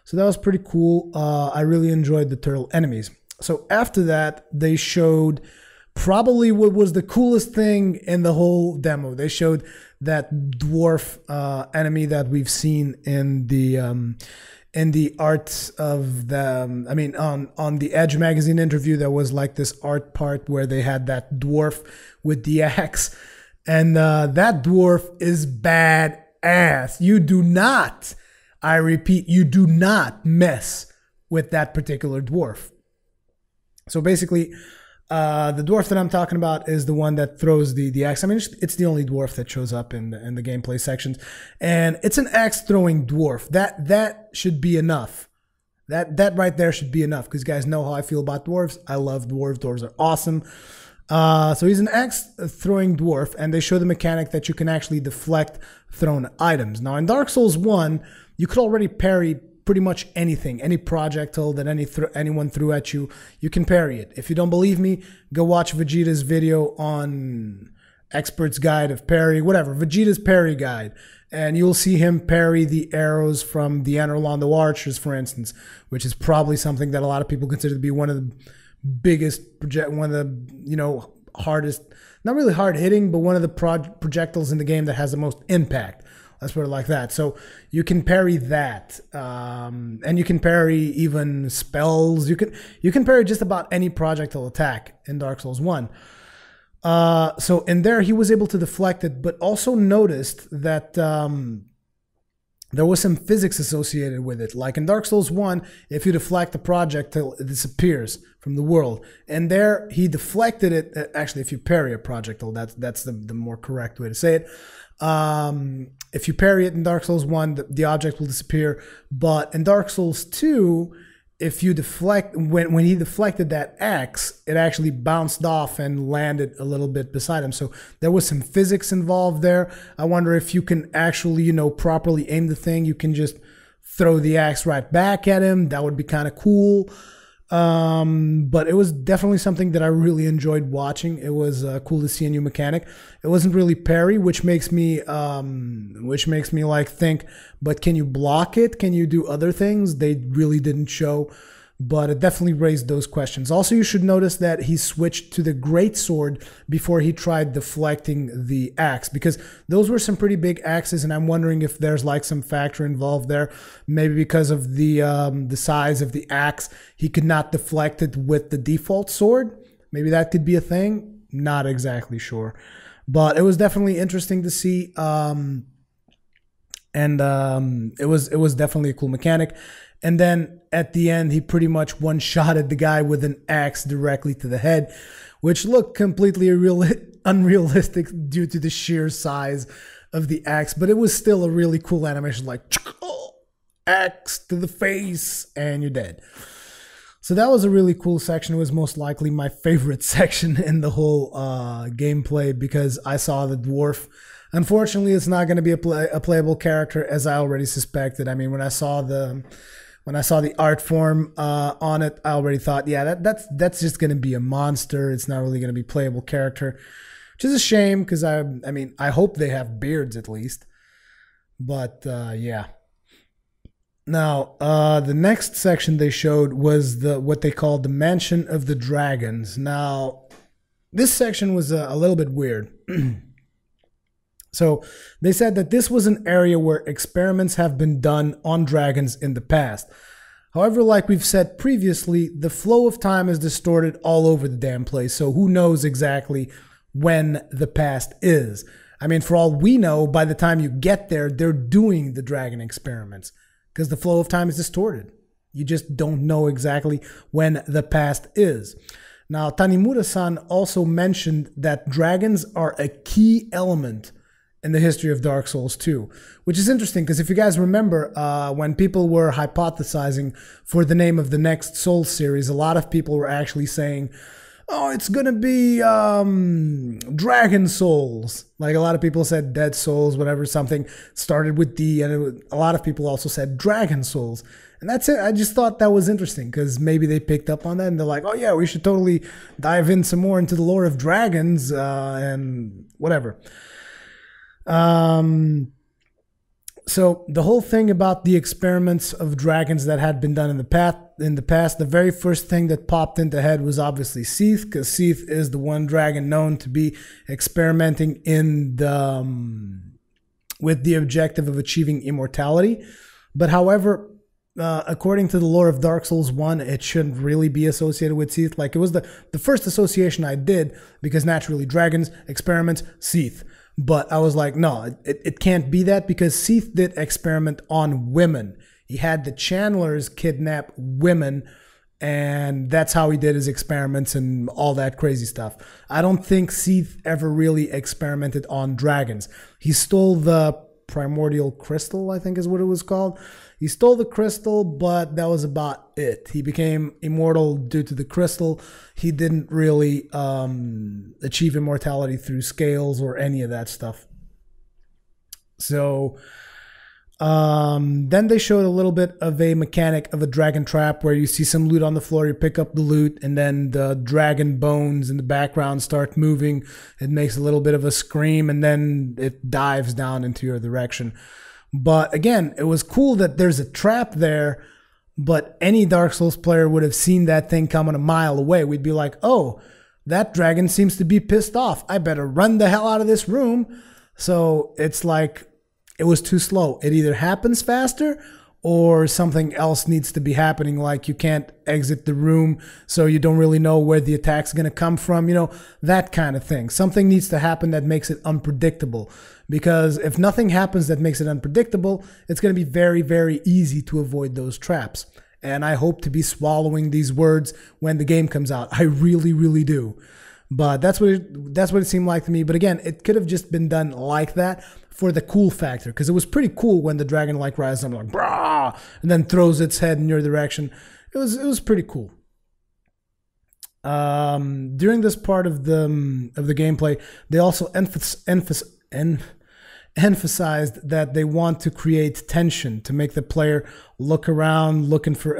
So that was pretty cool. I really enjoyed the turtle enemies. So after that, they showed probably what was the coolest thing in the whole demo. They showed that dwarf enemy that we've seen in the art of the, I mean, on the Edge magazine interview, there was like this art part where they had that dwarf with the axe, and that dwarf is badass. You do not, I repeat, you do not mess with that particular dwarf. So basically, the dwarf that I'm talking about is the one that throws the axe. I mean, it's the only dwarf that shows up in the gameplay sections, and it's an axe throwing dwarf. That should be enough. That right there should be enough, because you guys know how I feel about dwarves. I love dwarves. Dwarves are awesome. So he's an axe throwing dwarf, and they show the mechanic that you can actually deflect thrown items. Now in Dark Souls 1, you could already parry pretty much anything, any projectile that anyone threw at you, you can parry it. If you don't believe me, go watch Vegeta's video on Expert's Guide of Parry, whatever, Vegeta's Parry Guide, and you'll see him parry the arrows from the Anorlando archers, for instance, which is probably something that a lot of people consider to be one of the biggest, one of the, you know, hardest, not really hard hitting, but one of the projectiles in the game that has the most impact. Let's put it like that. So you can parry that, and you can parry even spells. You can parry just about any projectile attack in Dark Souls 1. So in there, he was able to deflect it, but also noticed that there was some physics associated with it. Like in Dark Souls 1, if you deflect a projectile, it disappears from the world. And there, he deflected it. Actually, if you parry a projectile, that's the more correct way to say it. If you parry it in Dark Souls 1, the object will disappear. But in Dark Souls 2, if you deflect, when he deflected that axe, it actually bounced off and landed a little bit beside him. So there was some physics involved there. I wonder if you can actually, you know, properly aim the thing. You can just throw the axe right back at him. That would be kind of cool. But it was definitely something that I really enjoyed watching. It was cool to see a new mechanic. It wasn't really parry, which makes me like think, but can you block it? Can you do other things? They really didn't show, but it definitely raised those questions. Also, you should notice that he switched to the greatsword before he tried deflecting the axe, because those were some pretty big axes, and I'm wondering if there's like some factor involved there. Maybe because of the size of the axe, he could not deflect it with the default sword. Maybe that could be a thing. Not exactly sure, but it was definitely interesting to see. It was definitely a cool mechanic. And then at the end, he pretty much one-shotted the guy with an axe directly to the head, which looked completely unrealistic due to the sheer size of the axe. But it was still a really cool animation, like axe to the face, and you're dead. So that was a really cool section. It was most likely my favorite section in the whole gameplay, because I saw the dwarf. Unfortunately, it's not going to be a playable character, as I already suspected. I mean, when I saw the art form on it, I already thought, yeah, that's just going to be a monster. It's not really going to be a playable character, which is a shame, because I mean, I hope they have beards at least. But yeah. Now, the next section they showed was what they called the Mansion of the Dragons. Now, this section was a little bit weird. So they said that this was an area where experiments have been done on dragons in the past. However, like we've said previously, the flow of time is distorted all over the damn place. So who knows exactly when the past is? I mean, for all we know, by the time you get there, they're doing the dragon experiments, because the flow of time is distorted. You just don't know exactly when the past is. Now, Tanimura-san also mentioned that dragons are a key element in the history of Dark Souls 2, which is interesting, because if you guys remember, when people were hypothesizing for the name of the next Souls series, a lot of people were actually saying, oh, it's gonna be Dragon Souls. Like, a lot of people said Dead Souls, whatever, something started with D, and a lot of people also said Dragon Souls. And that's it. I just thought that was interesting, because maybe they picked up on that and they're like, oh yeah, we should totally dive in some more into the lore of dragons and whatever. So the whole thing about the experiments of dragons that had been done in the past, the very first thing that popped into head was obviously Seath, because Seath is the one dragon known to be experimenting in with the objective of achieving immortality. But however, according to the lore of Dark Souls 1, it shouldn't really be associated with Seath. Like, it was the first association I did, because naturally dragons, experiments, Seath. But I was like, no, it can't be that, because Seath did experiment on women. He had the Chandlers kidnap women, and that's how he did his experiments and all that crazy stuff. I don't think Seath ever really experimented on dragons. He stole the primordial crystal, I think is what it was called. He stole the crystal, but that was about it. He became immortal due to the crystal. He didn't really achieve immortality through scales or any of that stuff. So then they showed a little bit of a mechanic of a dragon trap, where you see some loot on the floor, you pick up the loot, and then the dragon bones in the background start moving. It makes a little bit of a scream, and then it dives down into your direction. But again, it was cool that there's a trap there, but any Dark Souls player would have seen that thing coming a mile away. We'd be like, oh, that dragon seems to be pissed off. I better run the hell out of this room. So it's like, it was too slow. It either happens faster or something else needs to be happening, like you can't exit the room, so you don't really know where the attack's going to come from, you know, that kind of thing. Something needs to happen that makes it unpredictable, because if nothing happens that makes it unpredictable, it's going to be very, very easy to avoid those traps. And I hope to be swallowing these words when the game comes out. I really, really do. But that's what it seemed like to me. But again, it could have just been done like that for the cool factor, because it was pretty cool when the dragon like rises up like brah, and then throws its head in your direction. It was pretty cool. During this part of the gameplay, they also emphasized that they want to create tension, to make the player lurk around looking for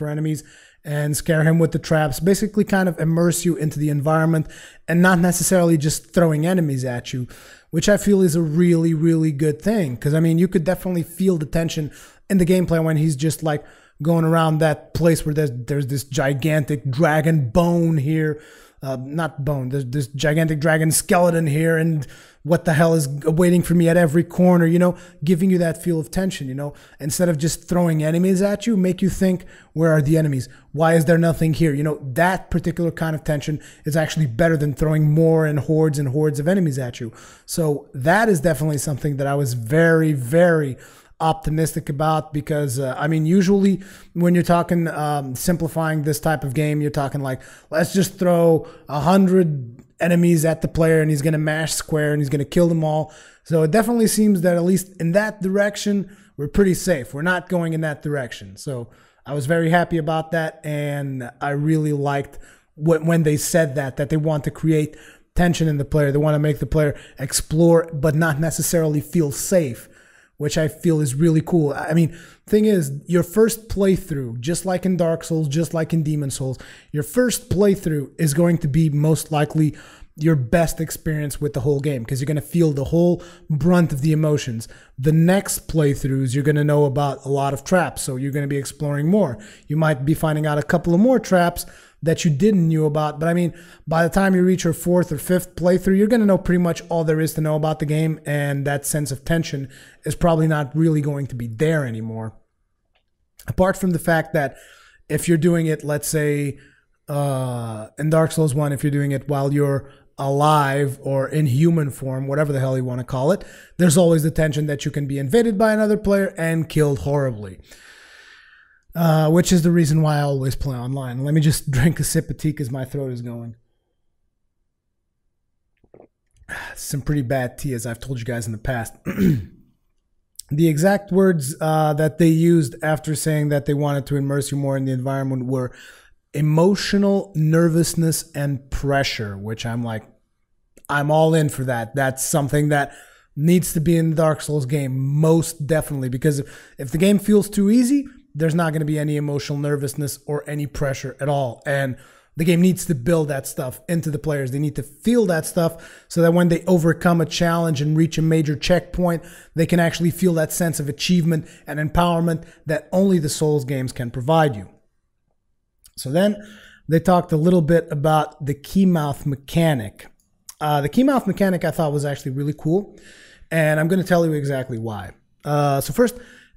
enemies and scare him with the traps, basically kind of immerse you into the environment and not necessarily just throwing enemies at you, which I feel is a really, really good thing. Because I mean, you could definitely feel the tension in the gameplay when he's just like going around that place where there's this gigantic dragon bone here. Not bone, there's this gigantic dragon skeleton here, and what the hell is waiting for me at every corner, you know, giving you that feel of tension, you know, instead of just throwing enemies at you, make you think, where are the enemies? Why is there nothing here? You know, that particular kind of tension is actually better than throwing more and hordes of enemies at you. So that is definitely something that I was very, very optimistic about, because I mean, usually when you're talking simplifying this type of game, you're talking like, let's just throw 100 enemies at the player and he's going to mash square and he's going to kill them all. So it definitely seems that at least in that direction, we're pretty safe. We're not going in that direction. So I was very happy about that, and I really liked when they said that they want to create tension in the player. They want to make the player explore but not necessarily feel safe, which I feel is really cool. I mean, thing is, your first playthrough, just like in Dark Souls, just like in Demon Souls, your first playthrough is going to be most likely your best experience with the whole game, because you're going to feel the whole brunt of the emotions. The next playthroughs, you're going to know about a lot of traps, so you're going to be exploring more. You might be finding out a couple of more traps that you didn't know about. But I mean, by the time you reach your fourth or fifth playthrough, you're going to know pretty much all there is to know about the game, and that sense of tension is probably not really going to be there anymore. Apart from the fact that if you're doing it, let's say in Dark Souls 1, if you're doing it while you're alive or in human form, whatever the hell you want to call it, there's always the tension that you can be invaded by another player and killed horribly. Which is the reason why I always play online. Let me just drink a sip of tea because my throat is going. Some pretty bad tea, as I've told you guys in the past. The exact words that they used after saying that they wanted to immerse you more in the environment were emotional nervousness and pressure, which I'm like, I'm all in for that. That's something that needs to be in the Dark Souls game, most definitely, because if the game feels too easy, there's not going to be any emotional nervousness or any pressure at all. And the game needs to build that stuff into the players. They need to feel that stuff so that when they overcome a challenge and reach a major checkpoint, they can actually feel that sense of achievement and empowerment that only the Souls games can provide you. So then they talked a little bit about the key mouth mechanic. The key mouth mechanic I thought was actually really cool, and I'm going to tell you exactly why. So first,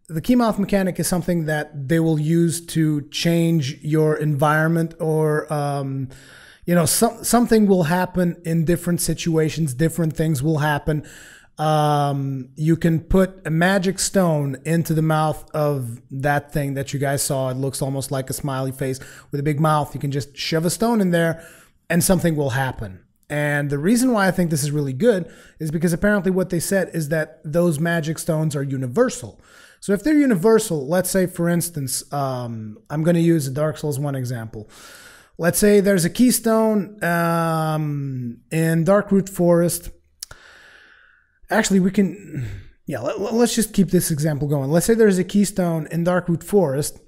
the key mouth mechanic is something that they will use to change your environment, or you know, something will happen in different situations. Different things will happen. You can put a magic stone into the mouth of that thing that you guys saw. It looks almost like a smiley face with a big mouth. You can just shove a stone in there and something will happen. And the reason why I think this is really good is because apparently what they said is that those magic stones are universal. So if they're universal, let's say, for instance, I'm going to use a Dark Souls 1 example. Let's say there's a keystone in Darkroot Forest. Actually, we can, yeah, let's just keep this example going. Let's say there's a keystone in Darkroot Forest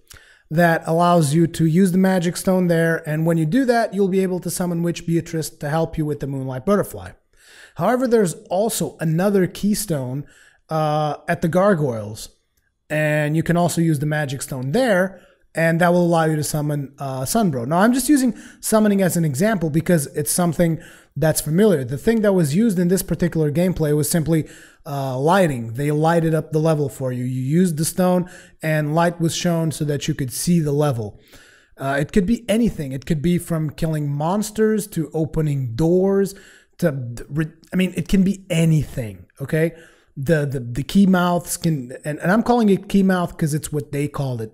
that allows you to use the magic stone there, and when you do that, you'll be able to summon Witch Beatrice to help you with the Moonlight Butterfly. However, there's also another keystone at the Gargoyles, and you can also use the magic stone there, and that will allow you to summon Sunbro. Now, I'm just using summoning as an example because it's something that's familiar. The thing that was used in this particular gameplay was simply lighting. They lighted up the level for you. You used the stone and light was shown so that you could see the level. It could be anything. It could be from killing monsters to opening doors to, I mean, it can be anything, okay? The key mouths can, and I'm calling it key mouth because it's what they called it.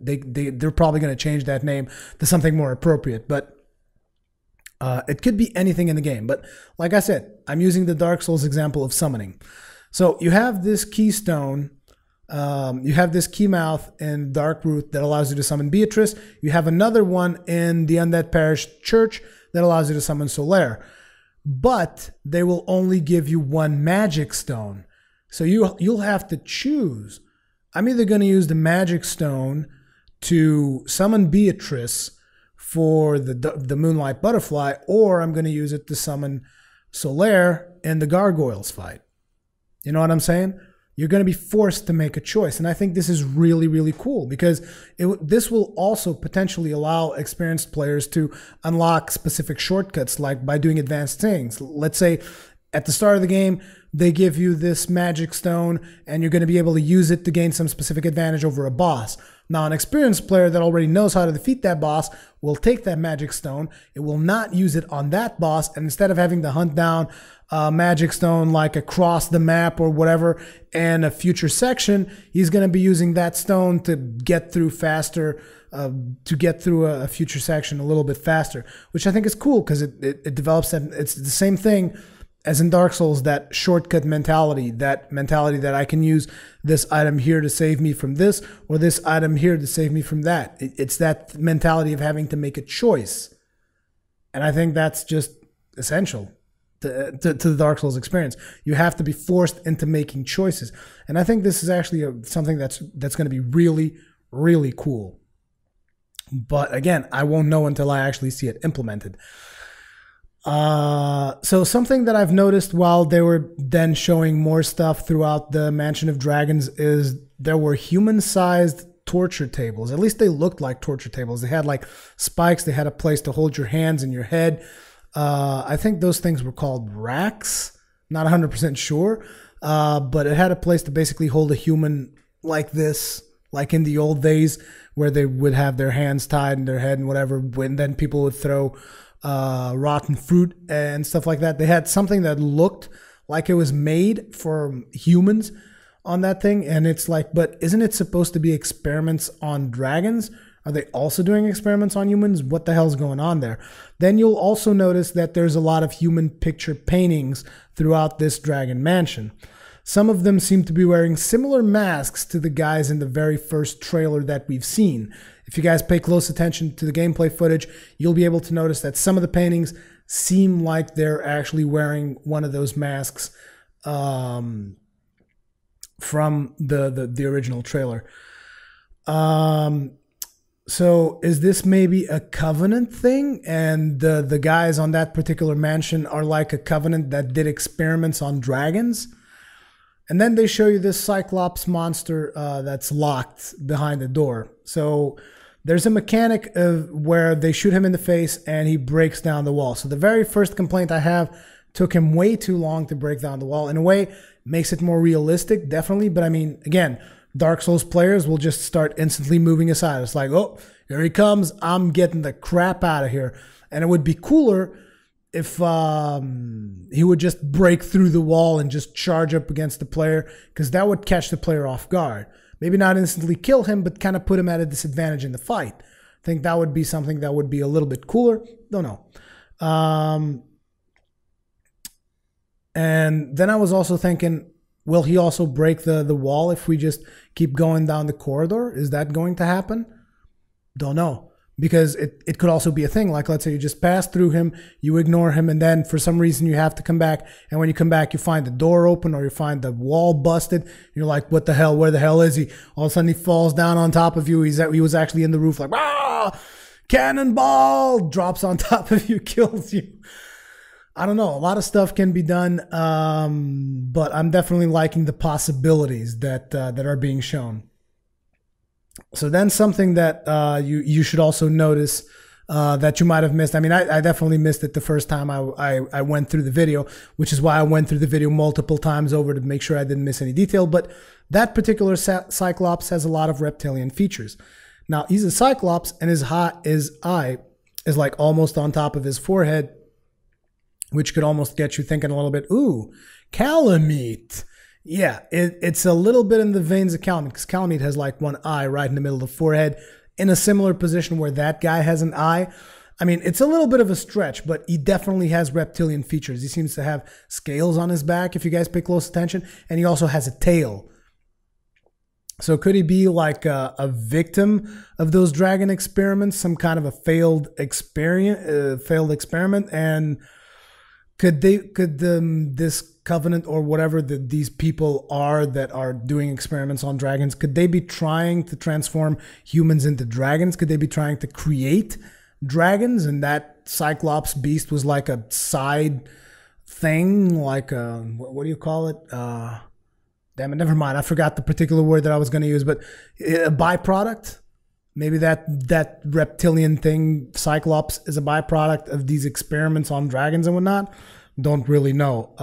They're probably going to change that name to something more appropriate, but it could be anything in the game. But like I said, I'm using the Dark Souls example of summoning. So you have this keystone, you have this key mouth in Darkroot that allows you to summon Beatrice. You have another one in the Undead Parish Church that allows you to summon Solaire. but they will only give you one magic stone. So you'll have to choose. I'm either going to use the magic stone to summon Beatrice for the Moonlight Butterfly, or I'm going to use it to summon Solaire in the Gargoyles fight. You know what I'm saying? You're going to be forced to make a choice. And I think this is really, really cool because this will also potentially allow experienced players to unlock specific shortcuts, like by doing advanced things. Let's say at the start of the game, they give you this magic stone and you're going to be able to use it to gain some specific advantage over a boss. Now, an experienced player that already knows how to defeat that boss will take that magic stone. It will not use it on that boss. And instead of having to hunt down a magic stone like across the map or whatever in a future section, he's going to be using that stone to get through faster, to get through a future section a little bit faster, which I think is cool because it develops that. It's the same thing as in Dark Souls, that shortcut mentality, that I can use this item here to save me from this, or this item here to save me from that. It's that mentality of having to make a choice. And I think that's just essential to the Dark Souls experience. You have to be forced into making choices. And I think this is actually something that's going to be really, really cool. But again, I won't know until I actually see it implemented. So something that I've noticed while they were then showing more stuff throughout the Mansion of Dragons is there were human-sized torture tables. At least they looked like torture tables. They had like spikes. They had a place to hold your hands and your head. I think those things were called racks. Not 100% sure. But it had a place to basically hold a human like this, like in the old days where they would have their hands tied in their head and whatever. And then people would throw rotten fruit and stuff like that. They had something that looked like it was made for humans on that thing. And it's like, but isn't it supposed to be experiments on dragons? Are they also doing experiments on humans? What the hell's going on there? Then you'll also notice that there's a lot of human picture paintings throughout this dragon mansion. Some of them seem to be wearing similar masks to the guys in the very first trailer that we've seen. If you guys pay close attention to the gameplay footage, you'll be able to notice that some of the paintings seem like they're actually wearing one of those masks from the original trailer. So is this maybe a Covenant thing? And the guys on that particular mansion are like a Covenant that did experiments on dragons? And then they show you this Cyclops monster that's locked behind the door. So there's a mechanic of where they shoot him in the face and he breaks down the wall. So the very first complaint I have, took him way too long to break down the wall. In a way, makes it more realistic, definitely. But I mean, again, Dark Souls players will just start instantly moving aside. It's like, oh, here he comes. I'm getting the crap out of here. And it would be cooler if he would just break through the wall and just charge up against the player, because that would catch the player off guard. Maybe not instantly kill him, but kind of put him at a disadvantage in the fight. I think that would be something that would be a little bit cooler. Don't know. And then I was also thinking, will he also break the wall if we just keep going down the corridor? Is that going to happen? Don't know. Because it could also be a thing. Like, let's say you just pass through him, you ignore him, and then for some reason you have to come back. And when you come back, you find the door open or you find the wall busted. You're like, what the hell? Where the hell is he? All of a sudden he falls down on top of you. He was actually in the roof, like, ah, cannonball, drops on top of you, kills you. I don't know. A lot of stuff can be done, but I'm definitely liking the possibilities that are being shown. So then something that you should also notice that you might have missed. I mean, I definitely missed it the first time I went through the video, which is why I went through the video multiple times over to make sure I didn't miss any detail. But that particular Cyclops has a lot of reptilian features. Now, he's a Cyclops, and his eye is like almost on top of his forehead, which could almost get you thinking a little bit, ooh, Calamite. Yeah, it's a little bit in the veins of Calamite, because Calamite has like one eye right in the middle of the forehead in a similar position where that guy has an eye. I mean, it's a little bit of a stretch, but he definitely has reptilian features. He seems to have scales on his back, if you guys pay close attention, and he also has a tail. So could he be like a victim of those dragon experiments, some kind of a failed experiment, and Could this covenant or whatever these people are that are doing experiments on dragons, could they be trying to transform humans into dragons? Could they be trying to create dragons, and that Cyclops beast was like a side thing, like a, what do you call it? Damn it, never mind. I forgot the particular word that I was going to use, but a byproduct. Maybe that reptilian thing, Cyclops, is a byproduct of these experiments on dragons and whatnot. Don't really know.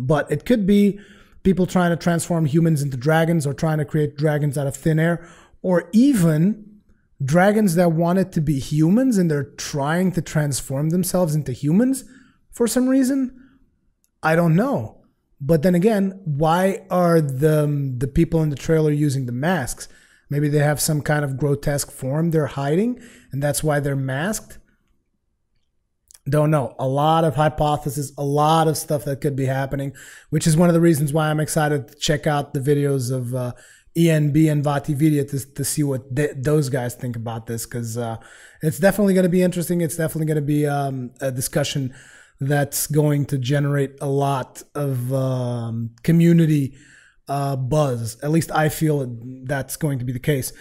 But it could be people trying to transform humans into dragons, or trying to create dragons out of thin air, or even dragons that wanted to be humans and they're trying to transform themselves into humans for some reason. I don't know. But then again, why are the people in the trailer using the masks? Maybe they have some kind of grotesque form they're hiding, and that's why they're masked. Don't know. A lot of hypotheses, a lot of stuff that could be happening, which is one of the reasons why I'm excited to check out the videos of ENB and Vatividia to see what those guys think about this, because it's definitely going to be interesting. It's definitely going to be a discussion that's going to generate a lot of community buzz. At least I feel that's going to be the case.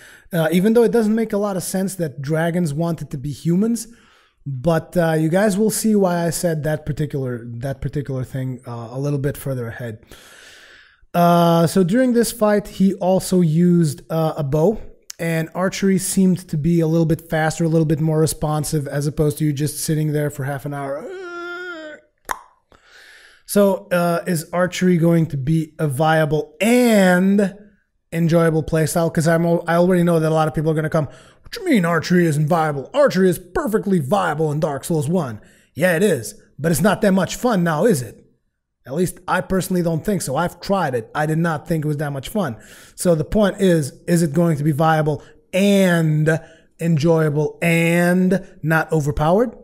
Even though it doesn't make a lot of sense that dragons wanted to be humans, but you guys will see why I said that particular thing a little bit further ahead. So during this fight, he also used a bow, and archery seemed to be a little bit faster, a little bit more responsive, as opposed to you just sitting there for half an hour. So is archery going to be a viable and enjoyable playstyle? Because I already know that a lot of people are going to come, what you mean archery isn't viable? Archery is perfectly viable in Dark Souls 1. Yeah, it is. But it's not that much fun now, is it? At least I personally don't think so. I've tried it. I did not think it was that much fun. So the point is it going to be viable and enjoyable and not overpowered?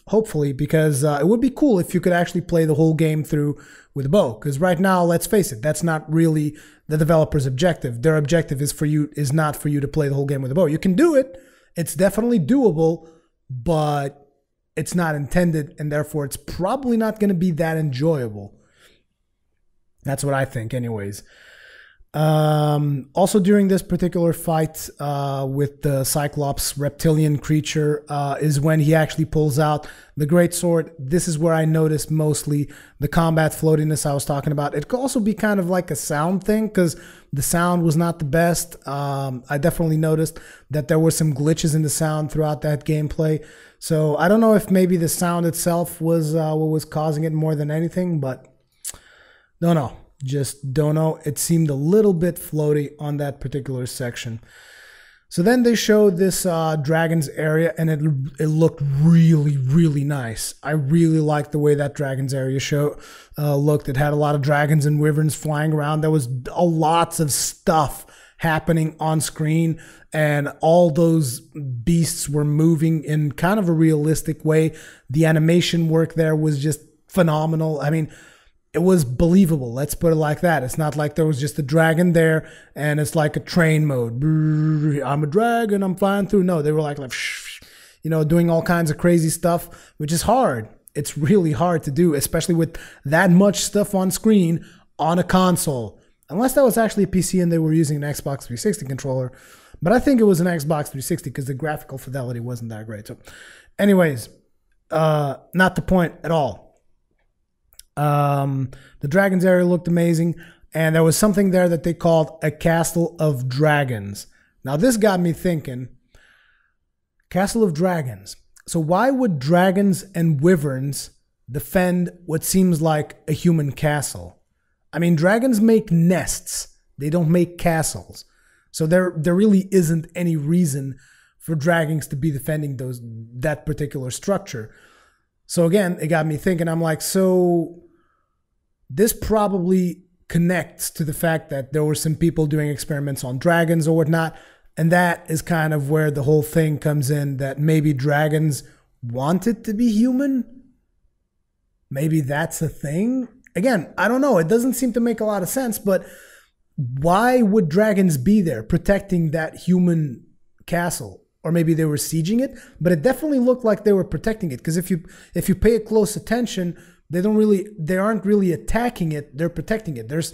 Hopefully, because it would be cool if you could actually play the whole game through with a bow. Because right now, let's face it, that's not really the developer's objective. Their objective is not for you to play the whole game with a bow. You can do it. It's definitely doable, but it's not intended, and therefore it's probably not going to be that enjoyable. That's what I think anyways. Also during this particular fight with the Cyclops reptilian creature is when he actually pulls out the greatsword. This is where I noticed mostly the combat floatiness I was talking about. It could also be kind of like a sound thing, because the sound was not the best. I definitely noticed that there were some glitches in the sound throughout that gameplay. So I don't know if maybe the sound itself was what was causing it more than anything, but don't know. Just don't know. It seemed a little bit floaty on that particular section. So then they showed this dragon's area, and it looked really, really nice. I really liked the way that dragon's area looked. It had a lot of dragons and wyverns flying around. There was lots of stuff happening on screen, and all those beasts were moving in kind of a realistic way. The animation work there was just phenomenal. I mean, it was believable. Let's put it like that. It's not like there was just a dragon there and it's like a train mode. I'm a dragon, I'm flying through. No, they were like, you know, doing all kinds of crazy stuff, which is hard. It's really hard to do, especially with that much stuff on screen on a console. Unless that was actually a PC and they were using an Xbox 360 controller. But I think it was an Xbox 360 because the graphical fidelity wasn't that great. So anyways, not the point at all. The dragon's area looked amazing, and there was something there that they called a castle of dragons. Now this got me thinking, castle of dragons. So why would dragons and wyverns defend what seems like a human castle? I mean, dragons make nests. They don't make castles. So there really isn't any reason for dragons to be defending that particular structure. So again, it got me thinking, I'm like, so this probably connects to the fact that there were some people doing experiments on dragons or whatnot. And that is kind of where the whole thing comes in, that maybe dragons wanted to be human. Maybe that's a thing. Again, I don't know. It doesn't seem to make a lot of sense, but why would dragons be there protecting that human castle? or maybe they were sieging it, but it definitely looked like they were protecting it. Because if you pay close attention, they aren't really attacking it, they're protecting it. There's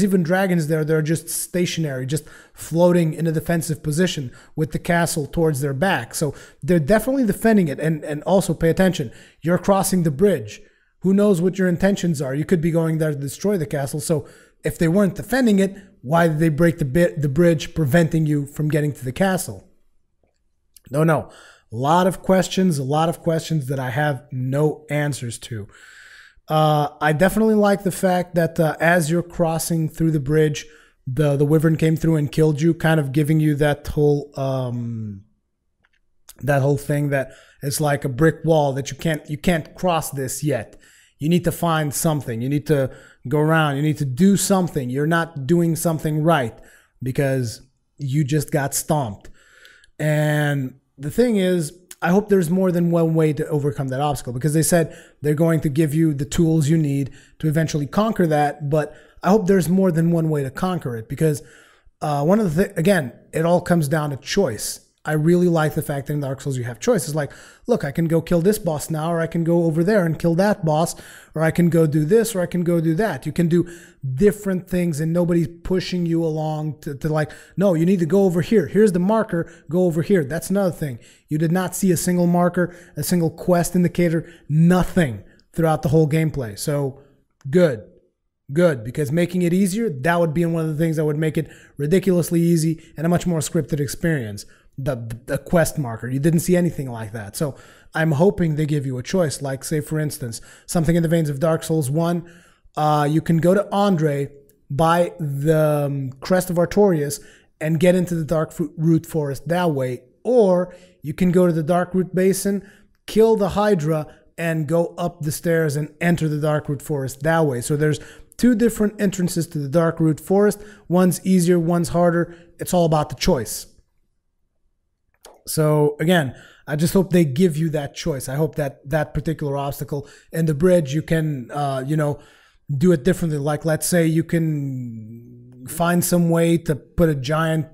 even dragons there that are just stationary, just floating in a defensive position with the castle towards their back. So they're definitely defending it. And also pay attention, you're crossing the bridge. Who knows what your intentions are? You could be going there to destroy the castle. So if they weren't defending it, why did they break the bridge, preventing you from getting to the castle? No. A lot of questions that I have no answers to. I definitely like the fact that as you're crossing through the bridge, the wyvern came through and killed you, kind of giving you that whole thing that it's like a brick wall that you can't cross this yet. You need to find something. You need to go around. You need to do something. You're not doing something right because you just got stomped. And the thing is, I hope there's more than one way to overcome that obstacle, because they said they're going to give you the tools you need to eventually conquer that. But I hope there's more than one way to conquer it, because one of the again, it all comes down to choice. I really like the fact that in Dark Souls you have choices. Like, look, I can go kill this boss now, or I can go over there and kill that boss, or I can go do this, or I can go do that. You can do different things, and nobody's pushing you along to like, no, you need to go over here. Here's the marker, go over here. That's another thing. You did not see a single marker, a single quest indicator, nothing throughout the whole gameplay. So good, because making it easier, that would be one of the things that would make it ridiculously easy and a much more scripted experience. The quest marker, you didn't see anything like that. So I'm hoping they give you a choice, like, say, for instance, something in the veins of Dark Souls 1. You can go to Andre, buy the Crest of Artorias, and get into the Dark Root Forest that way. Or you can go to the Dark Root Basin, kill the Hydra, and go up the stairs and enter the Dark Root Forest that way. So there's two different entrances to the Dark Root Forest. One's easier, one's harder. It's all about the choice. So again, I just hope they give you that choice. I hope that that particular obstacle in the bridge, you can, do it differently. Like, let's say you can find some way to put a giant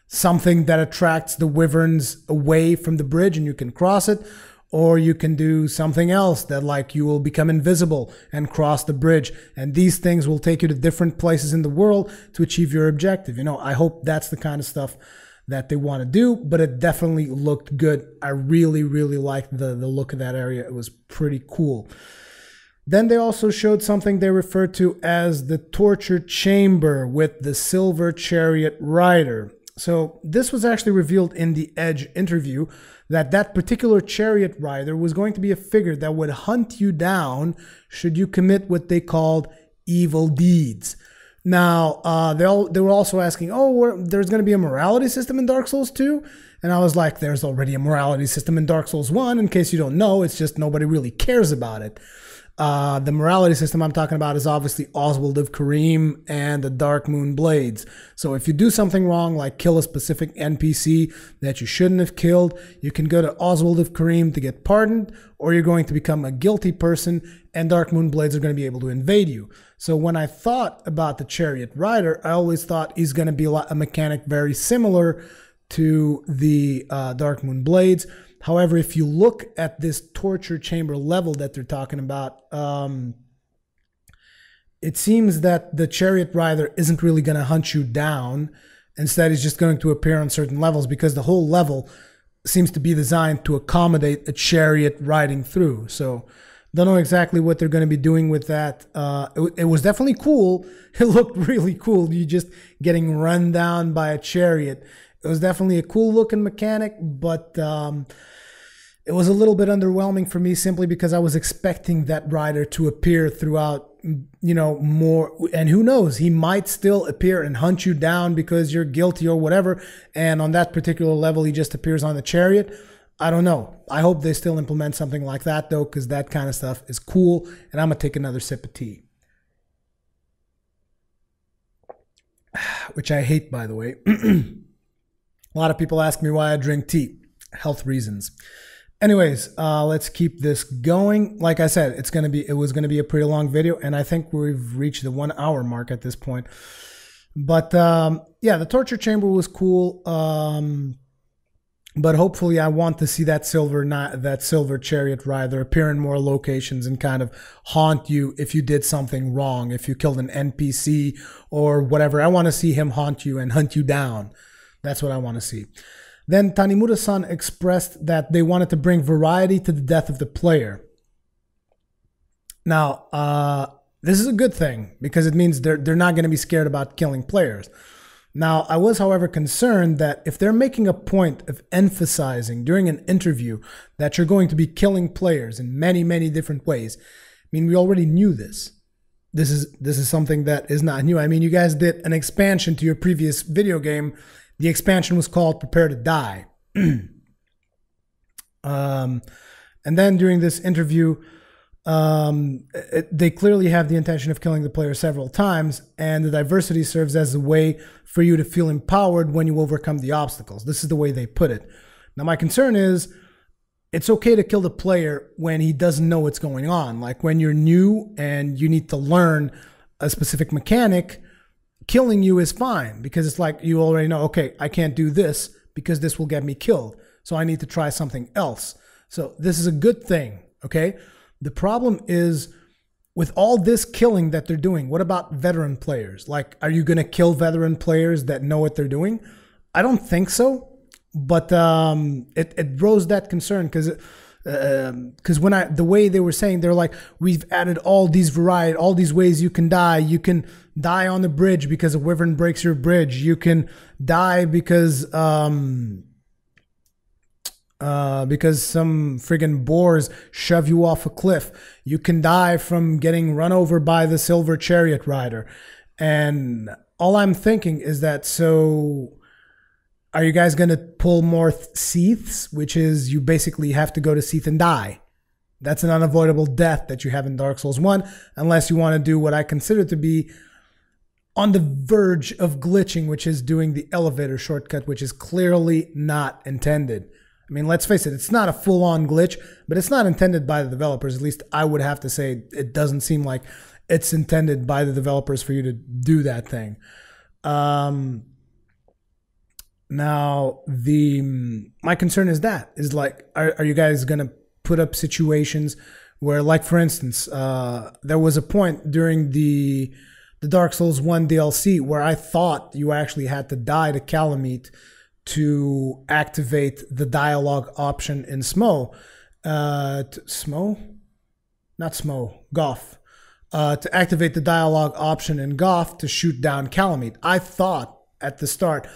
something that attracts the wyverns away from the bridge and you can cross it. Or you can do something else that, like, you will become invisible and cross the bridge. And these things will take you to different places in the world to achieve your objective. I hope that's the kind of stuff that they want to do, but it definitely looked good. I really liked the look of that area. It was pretty cool. Then they also showed something they referred to as the torture chamber with the silver chariot rider. So this was actually revealed in the Edge interview, that particular chariot rider was going to be a figure that would hunt you down should you commit what they called evil deeds. Now, they were also asking, there's going to be a morality system in Dark Souls 2? And I was like, there's already a morality system in Dark Souls 1. In case you don't know, it's just nobody really cares about it. The morality system I'm talking about is obviously Oswald of Karim and the Dark Moon Blades. So if you do something wrong, like kill a specific NPC that you shouldn't have killed, you can go to Oswald of Karim to get pardoned, or you're going to become a guilty person and Dark Moon Blades are going to be able to invade you. So when I thought about the Chariot Rider, I always thought he's going to be a mechanic very similar to the Dark Moon Blades. However, if you look at this torture chamber level that they're talking about, it seems that the Chariot Rider isn't really going to hunt you down. Instead, he's just going to appear on certain levels, because the whole level seems to be designed to accommodate a chariot riding through. So don't know exactly what they're going to be doing with that. It was definitely cool. It looked really cool. You just getting run down by a chariot. It was definitely a cool looking mechanic, but it was a little bit underwhelming for me, simply because I was expecting that rider to appear throughout, more. And who knows, he might still appear and hunt you down because you're guilty or whatever. And on that particular level, he just appears on the chariot. I don't know. I hope they still implement something like that, though, because that kind of stuff is cool. And I'm going to take another sip of tea, which I hate, by the way. A lot of people ask me why I drink tea. Health reasons. Anyways, let's keep this going. Like I said, it was gonna be a pretty long video, and I think we've reached the 1 hour mark at this point. But yeah, the torture chamber was cool. But hopefully I want to see that silver Chariot Rider appear in more locations and kind of haunt you if you did something wrong, if you killed an NPC or whatever. I want to see him haunt you and hunt you down. That's what I want to see. Then Tanimura-san expressed that they wanted to bring variety to the death of the player. Now, this is a good thing because it means they're not going to be scared about killing players. Now, I was, however, concerned that if they're making a point of emphasizing during an interview that you're going to be killing players in many, many different ways, I mean, we already knew this. This is something that is not new. I mean, you guys did an expansion to your previous video game. The expansion was called Prepare to Die. And then during this interview, they clearly have the intention of killing the player several times, and the diversity serves as a way for you to feel empowered when you overcome the obstacles. This is the way they put it. Now, my concern is it's okay to kill the player when he doesn't know what's going on. Like when you're new and you need to learn a specific mechanic, killing you is fine because it's like you already know, okay, I can't do this because this will get me killed. So I need to try something else. So this is a good thing, okay? The problem is with all this killing that they're doing, what about veteran players? Like, are you going to kill veteran players that know what they're doing? I don't think so, but it rose that concern because when the way they were saying, they're like, we've added all these variety, all these ways you can die. You can die on the bridge because a wyvern breaks your bridge. You can die because some friggin' boars shove you off a cliff. You can die from getting run over by the silver Chariot Rider. And all I'm thinking is that, so are you guys going to pull more Seaths, which is you basically have to go to Seath and die? That's an unavoidable death that you have in Dark Souls 1, unless you want to do what I consider to be on the verge of glitching, which is doing the elevator shortcut, which is clearly not intended. I mean, let's face it, it's not a full-on glitch, but it's not intended by the developers. At least I would have to say it doesn't seem like it's intended by the developers for you to do that thing. Now, my concern is like, are you guys going to put up situations where, like, for instance, there was a point during the Dark Souls 1 DLC where I thought you actually had to die to Calamite to activate the dialogue option in SMO. Goth. To activate the dialogue option in Goth to shoot down Calamite. I thought at the start,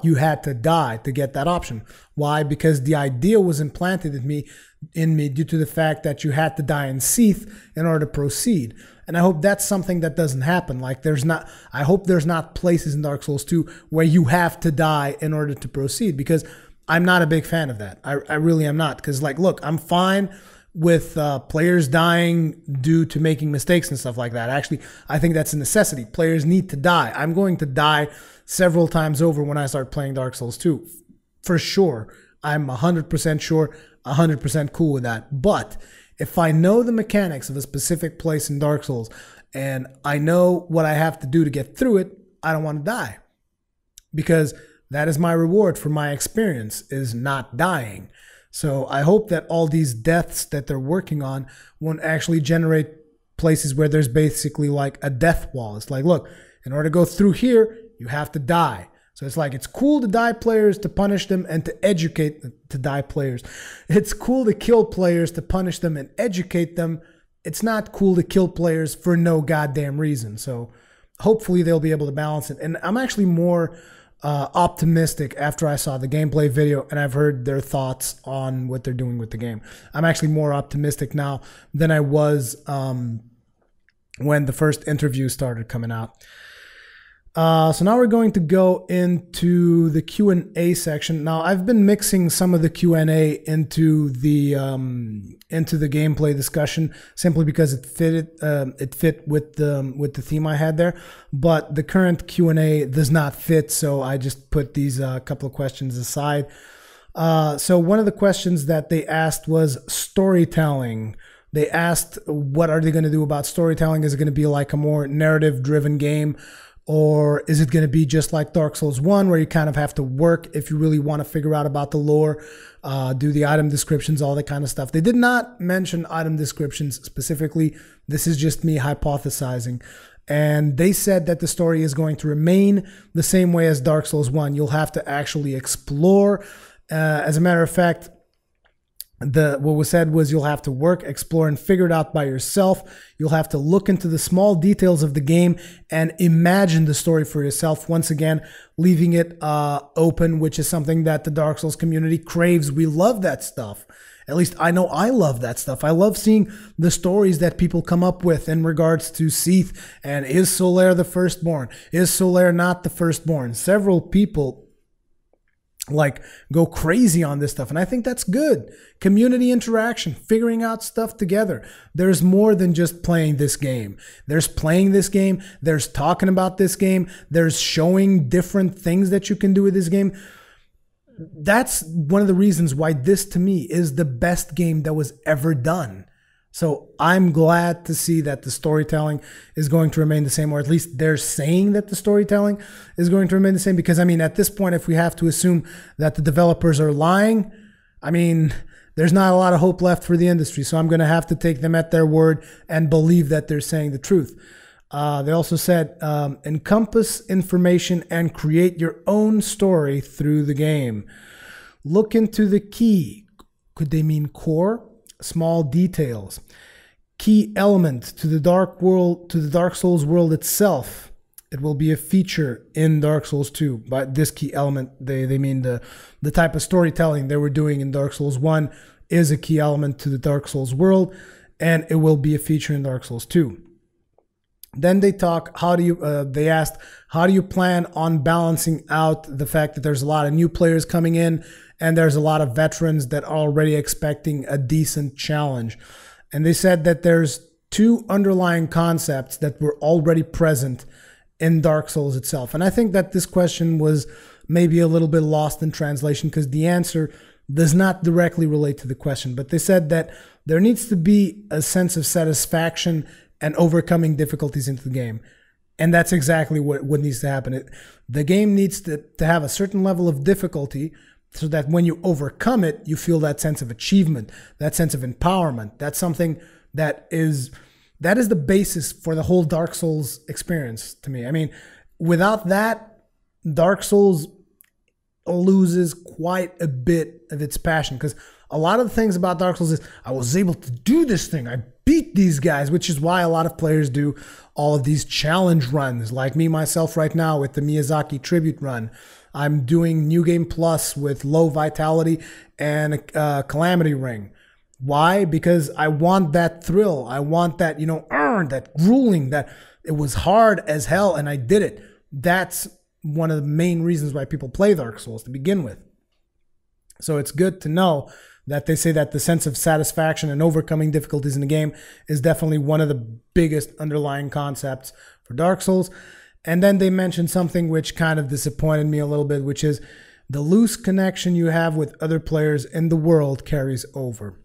you had to die to get that option. Why? Because the idea was implanted in me due to the fact that you had to die in Seath in order to proceed. And I hope that's something that doesn't happen. Like I hope there's not places in Dark Souls 2 where you have to die in order to proceed, because I'm not a big fan of that. I really am not. Because, like, look, I'm fine with players dying due to making mistakes and stuff like that. Actually, I think that's a necessity. Players need to die. I'm going to die several times over when I start playing Dark Souls 2. For sure. I'm 100% sure, 100% cool with that. But if I know the mechanics of a specific place in Dark Souls and I know what I have to do to get through it, I don't want to die. Because that is my reward for my experience, is not dying. So I hope that all these deaths that they're working on won't actually generate places where there's basically like a death wall. It's like, look, in order to go through here, you have to die. So it's like, it's cool to die players to punish them and to educate to die players. It's cool to kill players to punish them and educate them. It's not cool to kill players for no goddamn reason. So hopefully they'll be able to balance it. And I'm actually more optimistic after I saw the gameplay video and I've heard their thoughts on what they're doing with the game. I'm actually more optimistic now than I was when the first interview started coming out. So now we're going to go into the Q&A section. Now, I've been mixing some of the Q&A into the gameplay discussion simply because it fit with the theme I had there. But the current Q&A does not fit, so I just put these couple of questions aside. So one of the questions that they asked was storytelling. They asked, what are they going to do about storytelling? Is it going to be like a more narrative-driven game? Or is it going to be just like Dark Souls 1, where you kind of have to work if you really want to figure out about the lore, do the item descriptions, all that kind of stuff? They did not mention item descriptions specifically. This is just me hypothesizing. And they said that the story is going to remain the same way as Dark Souls 1. You'll have to actually explore. As a matter of fact, what was said was you'll have to work, explore, and figure it out by yourself. You'll have to look into the small details of the game and imagine the story for yourself. Once again, leaving it open, which is something that the Dark Souls community craves. We love that stuff. At least I know I love that stuff. I love seeing the stories that people come up with in regards to Seath and is Solaire the firstborn? Is Solaire not the firstborn? Several people like go crazy on this stuff, and I think that's good. Community interaction, figuring out stuff together. There's more than just playing this game. There's playing this game, there's talking about this game, there's showing different things that you can do with this game. That's one of the reasons why this to me is the best game that was ever done. So I'm glad to see that the storytelling is going to remain the same, or at least they're saying that the storytelling is going to remain the same. Because, I mean, at this point, if we have to assume that the developers are lying, I mean, there's not a lot of hope left for the industry. So I'm going to have to take them at their word and believe that they're saying the truth. They also said, encompass information and create your own story through the game. Look into the key. Could they mean core? Small details. Key element to the Dark world, to the Dark Souls world itself. It will be a feature in Dark Souls 2. By this key element, they mean the type of storytelling they were doing in Dark Souls 1 is a key element to the Dark Souls world, and it will be a feature in Dark Souls 2. Then they talk, they asked, how do you plan on balancing out the fact that there's a lot of new players coming in and there's a lot of veterans that are already expecting a decent challenge? And they said that there's two underlying concepts that were already present in Dark Souls itself. And I think that this question was maybe a little bit lost in translation because the answer does not directly relate to the question. But they said that there needs to be a sense of satisfaction and overcoming difficulties into the game. And that's exactly what needs to happen. The game needs to have a certain level of difficulty so that when you overcome it, you feel that sense of achievement, that sense of empowerment. That's something that is the basis for the whole Dark Souls experience to me. I mean, without that, Dark Souls loses quite a bit of its passion, because a lot of the things about Dark Souls is I was able to do this thing. I beat these guys, which is why a lot of players do all of these challenge runs, like me myself right now with the Miyazaki tribute run. I'm doing New Game Plus with low vitality and a Calamity Ring. Why? Because I want that thrill. I want that, that grueling, that it was hard as hell and I did it. That's one of the main reasons why people play Dark Souls to begin with. So it's good to know that they say that the sense of satisfaction and overcoming difficulties in the game is definitely one of the biggest underlying concepts for Dark Souls. And then they mentioned something which kind of disappointed me a little bit, which is the loose connection you have with other players in the world carries over.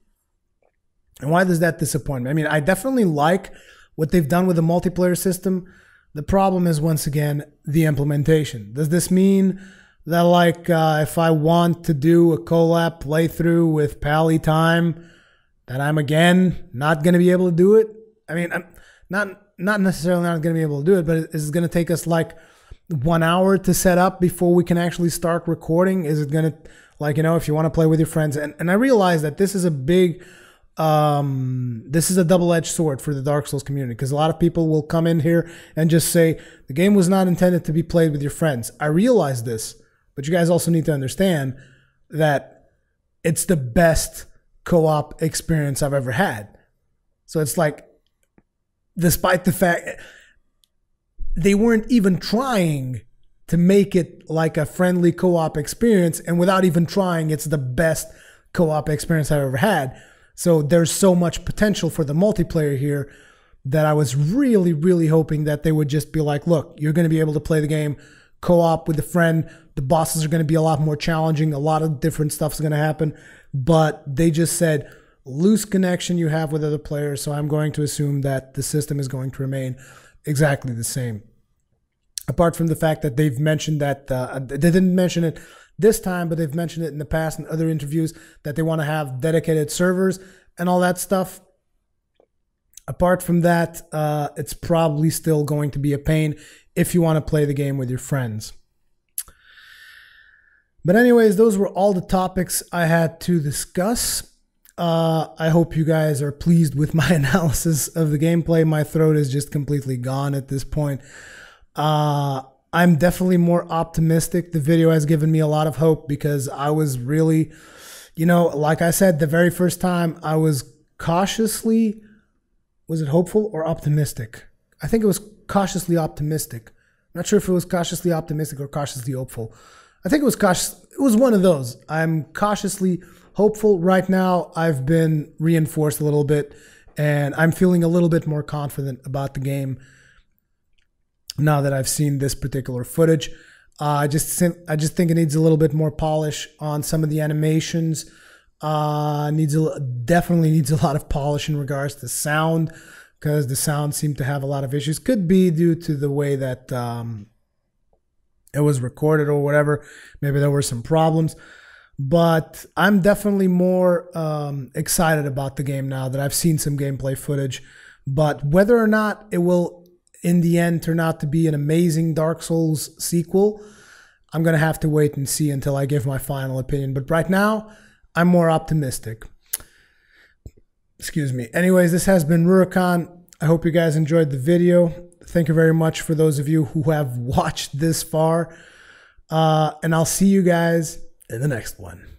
And why does that disappoint me? I mean, I definitely like what they've done with the multiplayer system. The problem is, once again, the implementation. Does this mean that, like, if I want to do a collab playthrough with Pally Time, that I'm again not going to be able to do it? I mean, I'm not necessarily not going to be able to do it, but is it going to take us like 1 hour to set up before we can actually start recording? Is it going to, like, if you want to play with your friends? And I realize that this is a big, this is a double-edged sword for the Dark Souls community, because a lot of people will come in here and just say the game was not intended to be played with your friends. I realize this, but you guys also need to understand that it's the best co-op experience I've ever had. So it's like, despite the fact they weren't even trying to make it like a friendly co-op experience, and without even trying, it's the best co-op experience I've ever had. So there's so much potential for the multiplayer here that I was really, really hoping that they would just be like, look, you're going to be able to play the game co-op with a friend. The bosses are going to be a lot more challenging. A lot of different stuff is going to happen. But they just said, loose connection you have with other players. So I'm going to assume that the system is going to remain exactly the same. Apart from the fact that they've mentioned that, they didn't mention it this time, but they've mentioned it in the past in other interviews, that they want to have dedicated servers and all that stuff. Apart from that, it's probably still going to be a pain if you want to play the game with your friends. But anyways, those were all the topics I had to discuss. I hope you guys are pleased with my analysis of the gameplay. My throat is just completely gone at this point. I'm definitely more optimistic. The video has given me a lot of hope because I was really, you know, like I said, the very first time I was cautiously, was it hopeful or optimistic? I think it was cautiously optimistic. I'm not sure if it was cautiously optimistic or cautiously hopeful. I think it was cautious. It was one of those. I'm cautiously hopeful. Right now, I've been reinforced a little bit, and I'm feeling a little bit more confident about the game now that I've seen this particular footage. I just think it needs a little bit more polish on some of the animations. Definitely needs a lot of polish in regards to sound, because the sound seemed to have a lot of issues. Could be due to the way that it was recorded or whatever. Maybe there were some problems. But I'm definitely more excited about the game now that I've seen some gameplay footage. But whether or not it will, in the end, turn out to be an amazing Dark Souls sequel, I'm going to have to wait and see until I give my final opinion. But right now, I'm more optimistic. Excuse me. Anyways, this has been Rurikhan. I hope you guys enjoyed the video. Thank you very much for those of you who have watched this far. And I'll see you guys in the next one.